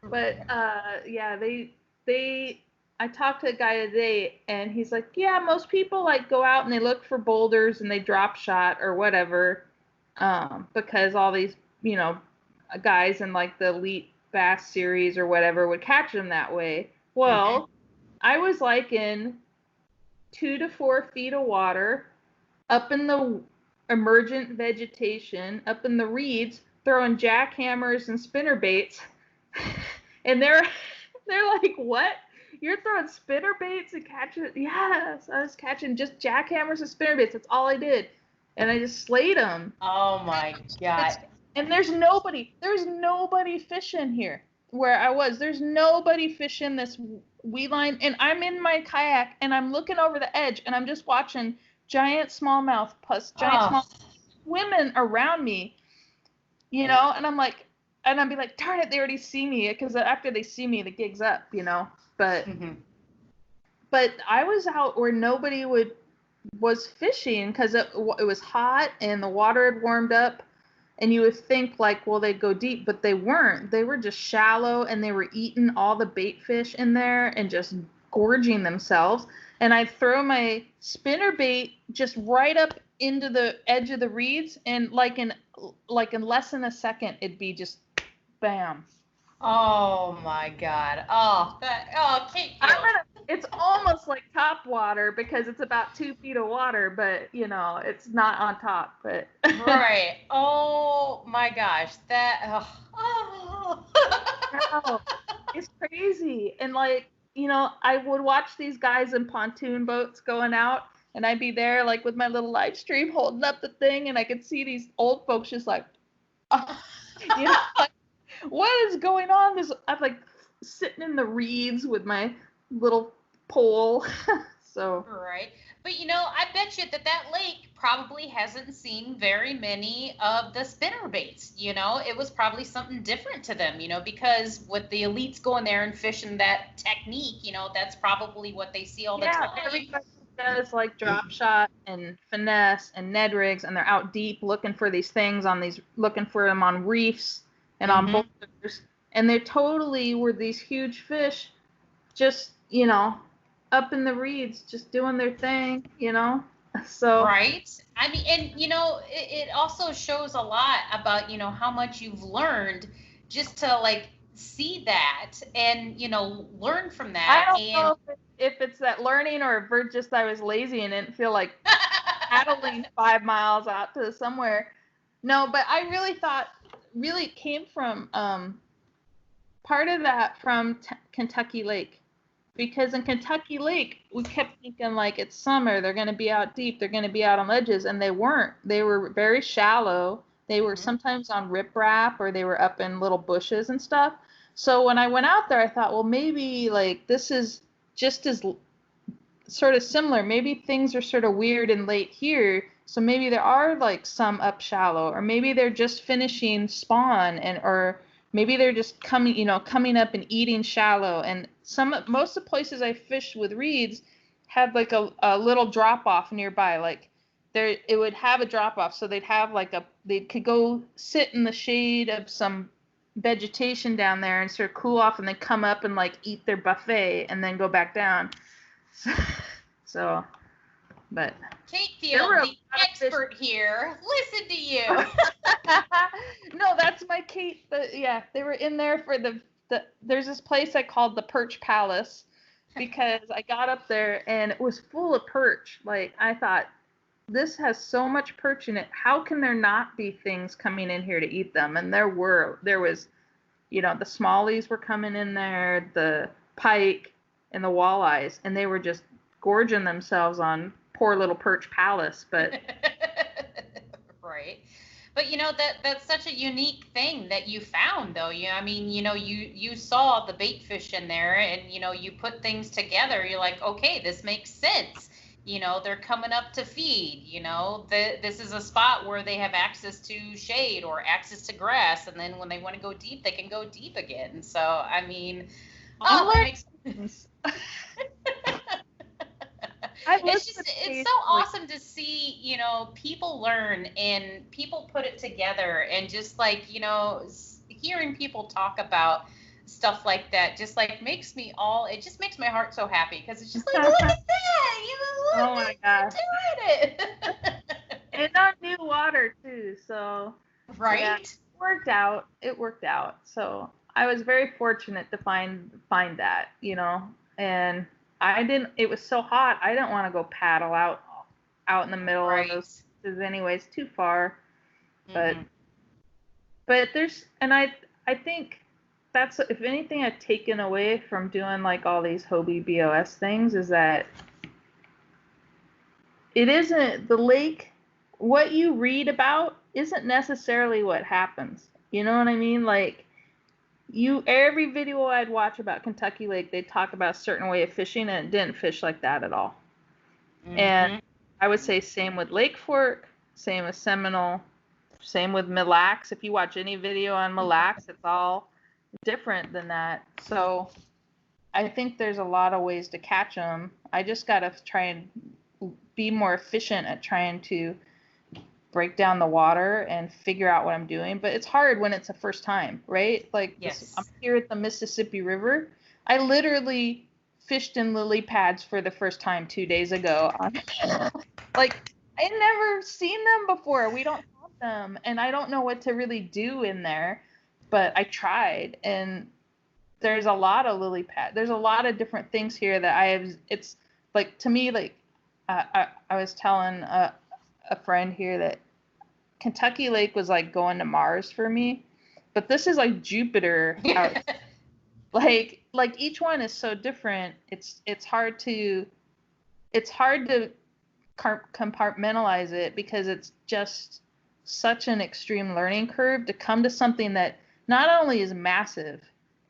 But yeah, I talked to a guy today, and he's like, yeah, most people like go out and they look for boulders and they drop shot or whatever, because all these, you know, guys in like the elite bass series or whatever would catch them that way. Well, I was like in 2 to 4 feet of water, up in the emergent vegetation, up in the reeds, throwing jackhammers and spinner baits, and they're like, what? You're throwing spinner baits and catching? Yes, I was catching just jackhammers and spinner baits. That's all I did, and I just slayed them. Oh my God! And there's nobody fishing here where I was. There's nobody fishing this weed line, and I'm in my kayak and I'm looking over the edge and I'm just watching giant smallmouth plus giant smallmouth women around me, you know, and I'm like, and I'd be like, darn it, they already see me, because after they see me, the gig's up, you know. But but I was out where nobody was fishing because it was hot and the water had warmed up, and you would think like, well, they'd go deep, but they weren't. They were just shallow, and they were eating all the bait fish in there and just gorging themselves. And I'd throw my spinner bait just right up into the edge of the reeds, and like in less than a second, it'd be just bam. Oh my God! Kate Field. It's almost like top water because it's about 2 feet of water, but you know it's not on top. But right. Oh my gosh, it's crazy. And like, you know, I would watch these guys in pontoon boats going out, and I'd be there like with my little live stream holding up the thing, and I could see these old folks just like, you know, like, what is going on? I'm like sitting in the reeds with my little pole. So right. But you know, I bet you that lake probably hasn't seen very many of the spinner baits. You know, it was probably something different to them, you know, because with the elites going there and fishing that technique, you know, that's probably what they see all the time. Everybody does like drop shot and finesse and Ned rigs, and they're out deep looking for these things looking for them on reefs and on boulders, and they totally were these huge fish, just, you know, up in the reeds, just doing their thing, you know. So right. I mean, and you know, it also shows a lot about, you know, how much you've learned just to like see that and, you know, learn from that. I don't know if it's that learning or if just I was lazy and didn't feel like paddling 5 miles out to somewhere. No, but I really thought it came from part of that from Kentucky Lake. Because in Kentucky Lake, we kept thinking like it's summer, they're going to be out deep, they're going to be out on ledges, and they weren't. They were very shallow. They were sometimes on riprap, or they were up in little bushes and stuff. So when I went out there, I thought, well, maybe like this is just as sort of similar. Maybe things are sort of weird and late here, so maybe there are like some up shallow, or maybe they're just finishing spawn, or maybe they're just coming up and eating shallow. And most of the places I fished with reeds had like a little drop off nearby. Like it would have a drop off, so they'd have like they could go sit in the shade of some vegetation down there and sort of cool off, and then come up and like eat their buffet and then go back down. So, but Kate Field, the expert here. Listen to you. No, that's my Kate. They were in there for there's this place I called the Perch Palace, because I got up there and it was full of perch. Like, I thought, this has so much perch in it. How can there not be things coming in here to eat them? And there was, you know, the smallies were coming in there, the pike and the walleyes, and they were just gorging themselves on poor little Perch Palace. But right. But you know, that's such a unique thing that you found, though. I mean, you know, you saw the bait fish in there, and you know, you put things together. You're like, okay, this makes sense. You know, they're coming up to feed. You know, this is a spot where they have access to shade or access to grass, and then when they want to go deep, they can go deep again. So, I mean, it's so awesome to see, you know, people learn and people put it together and just like, you know, hearing people talk about stuff like that just like it just makes my heart so happy because it's just like, look at that, Oh my gosh, doing it. and on new water too, so Right. yeah, it worked out. So I was very fortunate to find that, and it was so hot, I didn't want to go paddle out in the middle of those places anyways, too far. But there's, and I think that's, if anything I've taken away from doing like all these Hobie BOS things, is that it isn't the lake, what you read about isn't necessarily what happens. You know what I mean? Like, every video I'd watch about Kentucky Lake, they talk about a certain way of fishing, and it didn't fish like that at all. And I would say same with Lake Fork, same with Seminole, same with Mille Lacs. If you watch any video on Mille Lacs, it's all different than that. So I think there's a lot of ways to catch them. I just got to try and be more efficient at trying to break down the water and figure out what I'm doing. But it's hard when it's the first time, right? Like, I'm here at the Mississippi River. I literally fished in lily pads for the first time 2 days ago. Like, I never seen them before. We don't have them, and I don't know what to really do in there, but I tried. And there's a lot of lily pad. There's a lot of different things here that it's like, to me, like, I was telling a friend here that Kentucky Lake was like going to Mars for me, but this is like Jupiter. like each one is so different. It's hard to compartmentalize it, because it's just such an extreme learning curve to come to something that not only is massive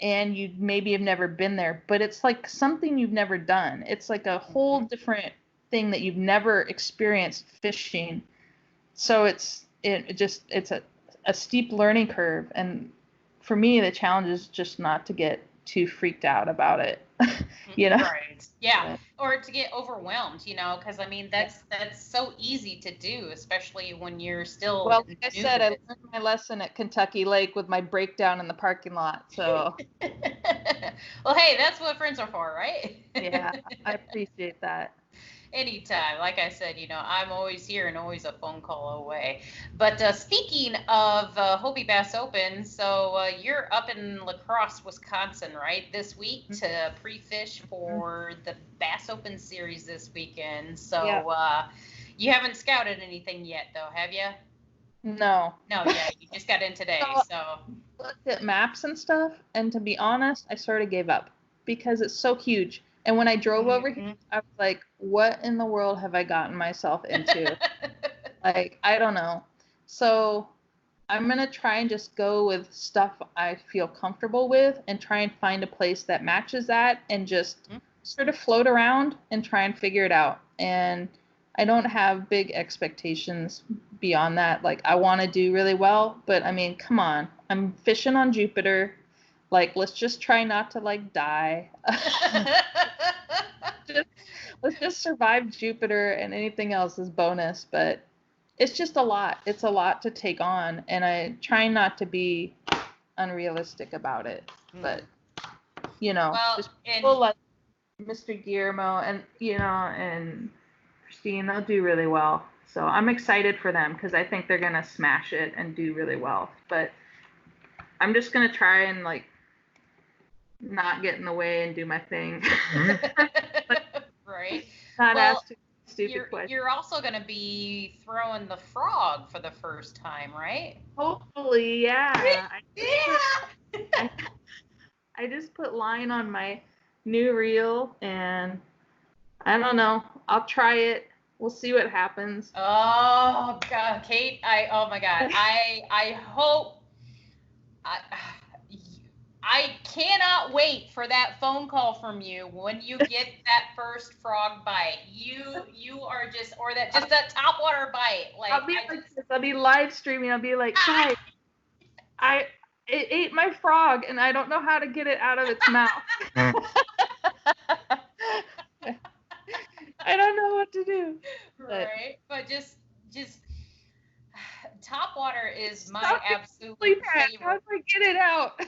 and you maybe have never been there, but it's like something you've never done. It's like a whole different thing that you've never experienced fishing. So it's a steep learning curve, and for me the challenge is just not to get too freaked out about it. Right. Yeah. Or to get overwhelmed, because I mean that's so easy to do, especially when you're still like I said, I learned my lesson at Kentucky Lake with my breakdown in the parking lot. So well, hey, that's what friends are for, right? Yeah, I appreciate that. Anytime. Like I said, I'm always here and always a phone call away. But speaking of Hobie Bass Open, so you're up in La Crosse, Wisconsin, right, this week to pre-fish for the Bass Open series this weekend. So you haven't scouted anything yet, though, have you? No. No, yeah, you just got in today. So looked at maps and stuff, and to be honest, I sort of gave up because it's so huge. And when I drove over here, I was like, what in the world have I gotten myself into? Like, I don't know. So I'm going to try and just go with stuff I feel comfortable with and try and find a place that matches that and just sort of float around and try and figure it out. And I don't have big expectations beyond that. Like, I want to do really well, but I mean, come on. I'm fishing on Jupiter. Like, let's just try not to, like, die. Let's just survive Jupiter, and anything else is bonus. But it's just a lot. It's a lot to take on, and I try not to be unrealistic about it. But, just people like Mr. Guillermo and, and Christine, they'll do really well. So I'm excited for them because I think they're going to smash it and do really well. But I'm just going to try and, like, not get in the way and do my thing. Right. Not ask too stupid questions. You're also going to be throwing the frog for the first time, right? Hopefully, yeah. I just put line on my new reel, and I don't know. I'll try it. We'll see what happens. Oh God, Kate! Oh my God! I hope. I cannot wait for that phone call from you when you get that first frog bite. You are just that topwater bite. Like, I'll be live streaming. I'll be like, guys, it ate my frog and I don't know how to get it out of its mouth. I don't know what to do. Right, but just Topwater is my Stop absolute Sleep hat. How favorite. do I get it out?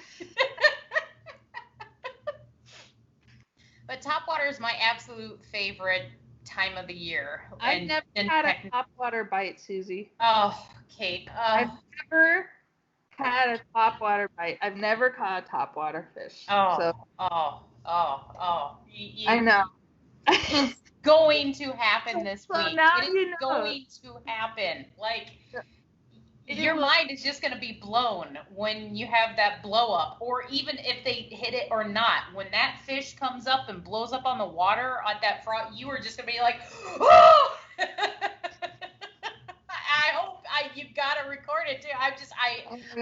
But topwater is my absolute favorite time of the year. I've never had a topwater bite, Susie. Oh, Kate. I've never had a topwater bite. I've never caught a topwater fish. I know. It's going to happen this So week. now It is you know. going to happen. Like, It your will- mind is just going to be blown when you have that blow up, or even if they hit it or not. When that fish comes up and blows up on the water at that front, you are just going to be like, oh! I hope you got to record it too.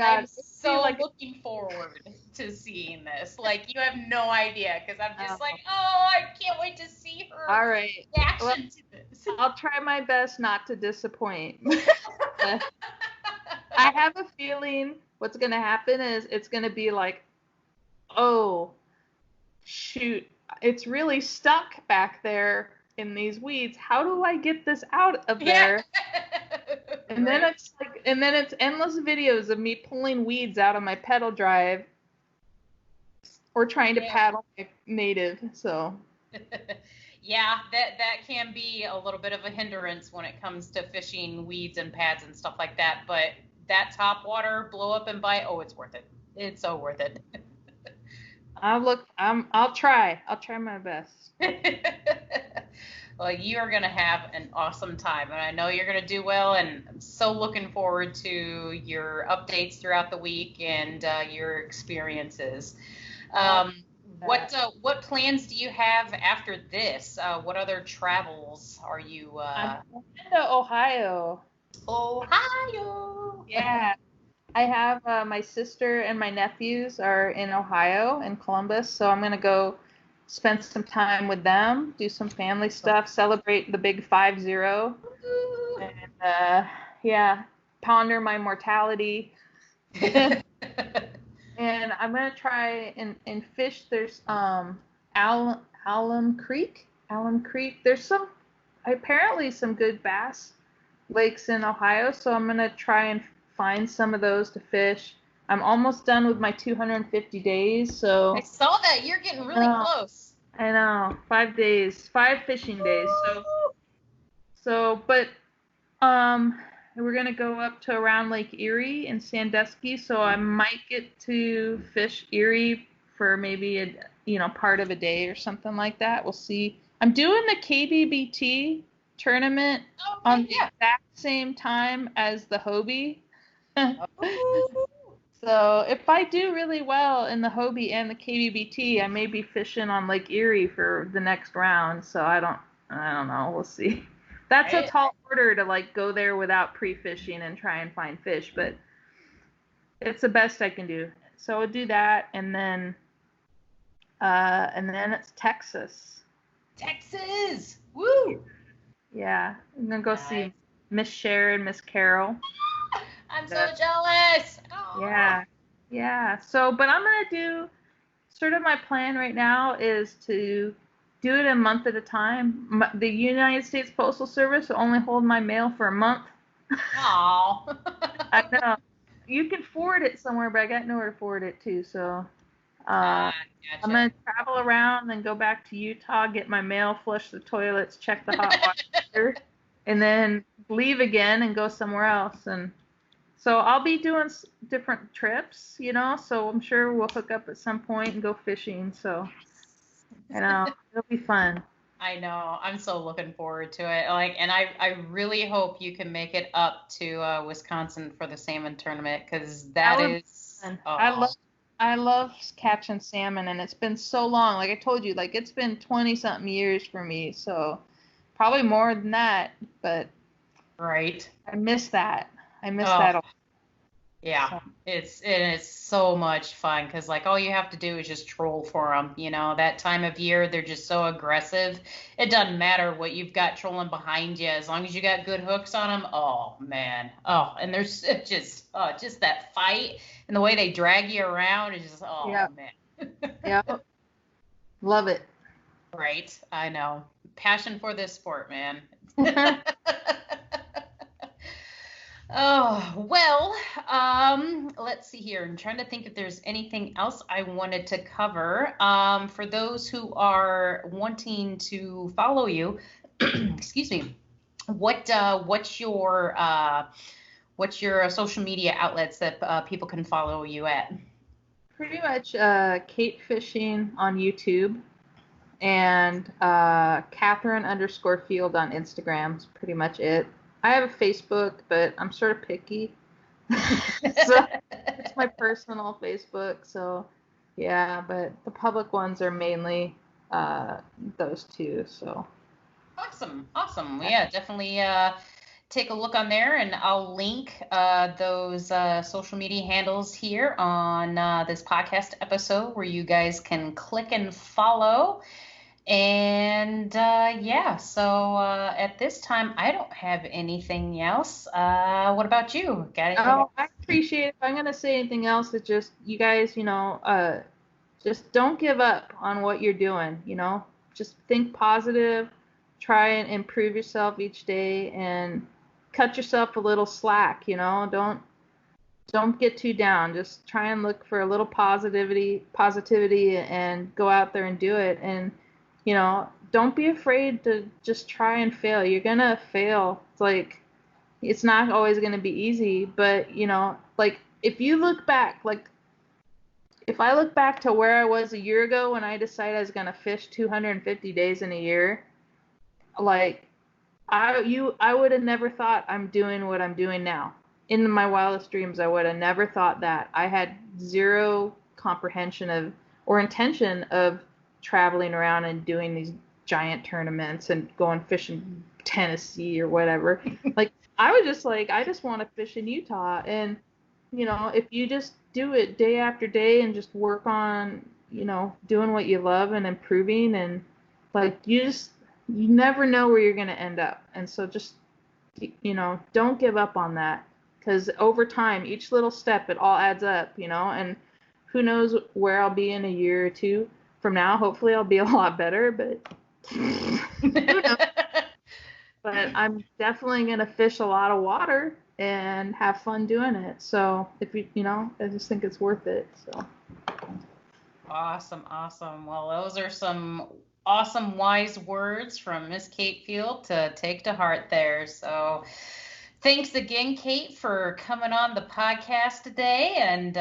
I'm so looking forward to seeing this. Like, you have no idea, because I'm just like, oh, I can't wait to see her All right. reaction to this. I'll try my best not to disappoint. I have a feeling what's going to happen is it's going to be like, oh, shoot, it's really stuck back there in these weeds. How do I get this out of there? And then it's endless videos of me pulling weeds out of my pedal drive or trying to paddle my native. So yeah, that can be a little bit of a hindrance when it comes to fishing weeds and pads and stuff like that. But that topwater blow up and bite, oh, it's worth it. It's so worth it. I'll try my best. Well, you are going to have an awesome time, and I know you're going to do well, and I'm so looking forward to your updates throughout the week and your experiences. What plans do you have after this? What other travels are you? I'm going to Ohio. Ohio. Yeah. I have my sister and my nephews are in Ohio, in Columbus, so I'm going to go spend some time with them, do some family stuff, celebrate the big 5-0, and ponder my mortality. And I'm going to try and fish. There's Alum Creek. There's apparently some good bass lakes in Ohio, so I'm going to try and find some of those to fish. I'm almost done with my 250 days, so... I saw that. You're getting really close. I know. 5 days. 5 fishing days. But we're going to go up to around Lake Erie in Sandusky, so I might get to fish Erie for maybe part of a day or something like that. We'll see. I'm doing the KBBT tournament on the exact same time as the Hobie. So if I do really well in the Hobie and the KBBT, I may be fishing on Lake Erie for the next round. So I don't know. We'll see. That's a tall order to go there without pre-fishing and try and find fish, but it's the best I can do. So I'll do that, and then it's Texas. Texas, woo! Yeah, I'm gonna go see Miss Sharon, Miss Carol. I'm so jealous. Oh. Yeah. So, but I'm going to do, sort of my plan right now is to do it a month at a time. The United States Postal Service will only hold my mail for a month. Aw. I know. You can forward it somewhere, but I got nowhere to forward it to. So I'm going to travel around and go back to Utah, get my mail, flush the toilets, check the hot water, and then leave again and go somewhere else. And so I'll be doing different trips, so I'm sure we'll hook up at some point and go fishing. So, it'll be fun. I know. I'm so looking forward to it. And I really hope you can make it up to Wisconsin for the salmon tournament, because that is. Oh. I love catching salmon, and it's been so long. Like I told you, it's been 20-something years for me. So probably more than that, but. Right. I miss that. I miss that a lot. Yeah, So. it's so much fun, because all you have to do is just troll for them. That time of year, they're just so aggressive. It doesn't matter what you've got trolling behind you, as long as you got good hooks on them. Oh man, and there's just that fight and the way they drag you around is just man. Yeah, love it. Right, I know. Oh, well, let's see here. I'm trying to think if there's anything else I wanted to cover. For those who are wanting to follow you, excuse me, what's your social media outlets that people can follow you at? Pretty much Kate Fishing on YouTube and Katherine_Field on Instagram is pretty much it. I have a Facebook, but I'm sort of picky. So it's my personal Facebook. So yeah, but the public ones are mainly those two. So Awesome. Yeah, definitely take a look on there, and I'll link those social media handles here on this podcast episode where you guys can click and follow. And yeah, so at this time, I don't have anything else. What about you? Got anything else? I appreciate it. If I'm going to say anything else, it's just you guys, just don't give up on what you're doing, Just think positive, try and improve yourself each day, and cut yourself a little slack, Don't get too down. Just try and look for a little positivity and go out there and do it. And don't be afraid to just try and fail. You're going to fail. It's like, it's not always going to be easy, but, if you look back, if I look back to where I was a year ago when I decided I was going to fish 250 days in a year, I would have never thought I'm doing what I'm doing now. In my wildest dreams, I would have never thought that. I had zero comprehension or intention of traveling around and doing these giant tournaments and going fishing Tennessee or whatever. I was just I just want to fish in Utah. And, if you just do it day after day and just work on, doing what you love and improving, and you never know where you're going to end up. And so just, don't give up on that, because over time, each little step, it all adds up, and who knows where I'll be in a year or two from now. Hopefully I'll be a lot better, but who knows? But I'm definitely going to fish a lot of water and have fun doing it. So if I just think it's worth it. So Awesome. Well, those are some awesome wise words from Miss Kate Field to take to heart there. So thanks again, Kate, for coming on the podcast today, and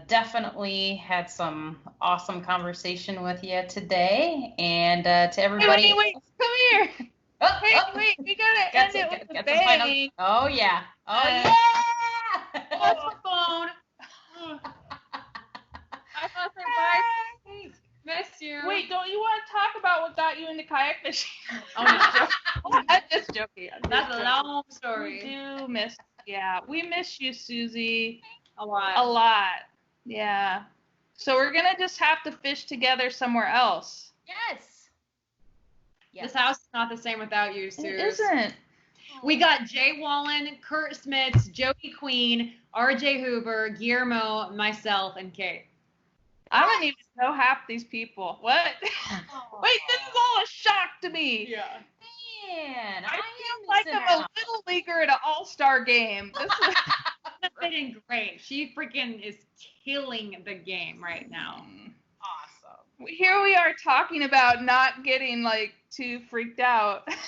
definitely had some awesome conversation with you today. And to everybody, wait, come here. Oh, wait, we gotta end it with the bang. Oh yeah. What's my phone? I thought bye. Miss you. Wait, don't you want to talk about what got you into kayak fishing? I'm just joking. That's a long story. We miss you, Susie. A lot. Yeah. So we're gonna just have to fish together somewhere else. Yes. This house is not the same without you, Suze. It isn't. We got Jay Wallen, Kurt Smits, Jody Queen, RJ Hoover, Guillermo, myself, and Kate. I don't even know half these people. What? Wait, this is all a shock to me. Yeah. Man, I feel like I'm a little leaguer at an all-star game. This is fitting great. She freaking is killing the game right now. Awesome. Here we are talking about not getting too freaked out. She'll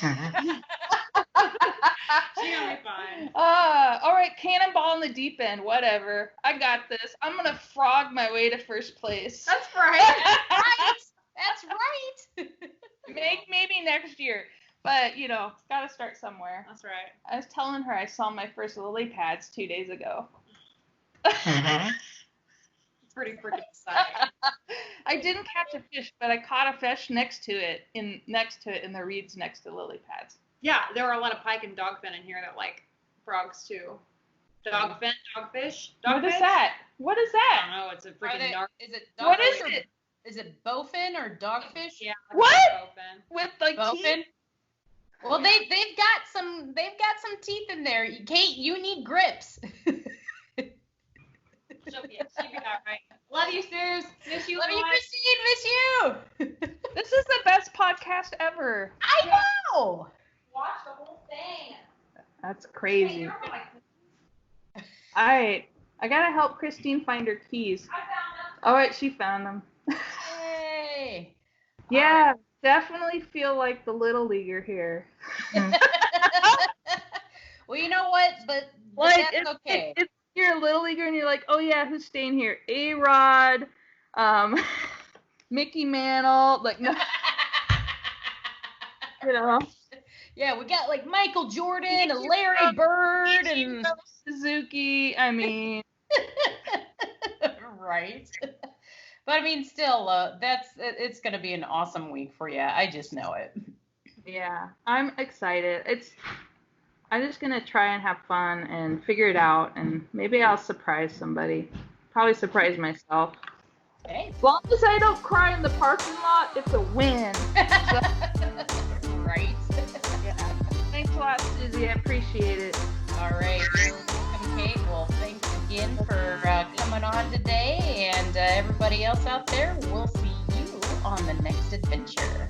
be fine. All right, cannonball in the deep end, whatever. I got this. I'm gonna frog my way to first place. That's right. That's right. Maybe next year, but it's gotta start somewhere. That's right. I was telling her I saw my first lily pads 2 days ago. It's pretty freaking exciting. I didn't catch a fish, but I caught a fish next to it in the reeds next to lily pads. Yeah, there are a lot of pike and dogfin in here that like frogs too. Dogfin, dogfish, What is that? What is I that? don't know. It's a freaking dog. Is it What dogfish is or it? is it bowfin or dogfish? Yeah. What? Dogfin. With Bowfin. teeth? Well, they've got some teeth in there. Kate, you need grips. She'll be all right. Love you, Suze. Miss you. Love you, a lot. Christine. Miss you. This is the best podcast ever. I know. Watch the whole thing. That's crazy. Hey, you're like I gotta help Christine find her keys. All right, she found them. Yay! Yeah, definitely feel like the little leaguer here. Well, you know what? But Like that's okay. it's you're a little leaguer and you're like, oh yeah, who's staying here? A-Rod, Mickey Mantle, like no, you know. Yeah, we got like Michael Jordan and Larry Bird and Suzuki. I mean, right. But I mean, still, it's gonna be an awesome week for you. I just know it. yeah, I'm excited. I'm just gonna try and have fun and figure it out, and maybe I'll surprise somebody. Probably surprise myself. Okay. As long as I don't cry in the parking lot, it's a win. Right. Yeah. Thanks a lot, Susie. I appreciate it. All right. Welcome, Kate. Well, thanks again for coming on today, and everybody else out there. We'll see you on the next adventure.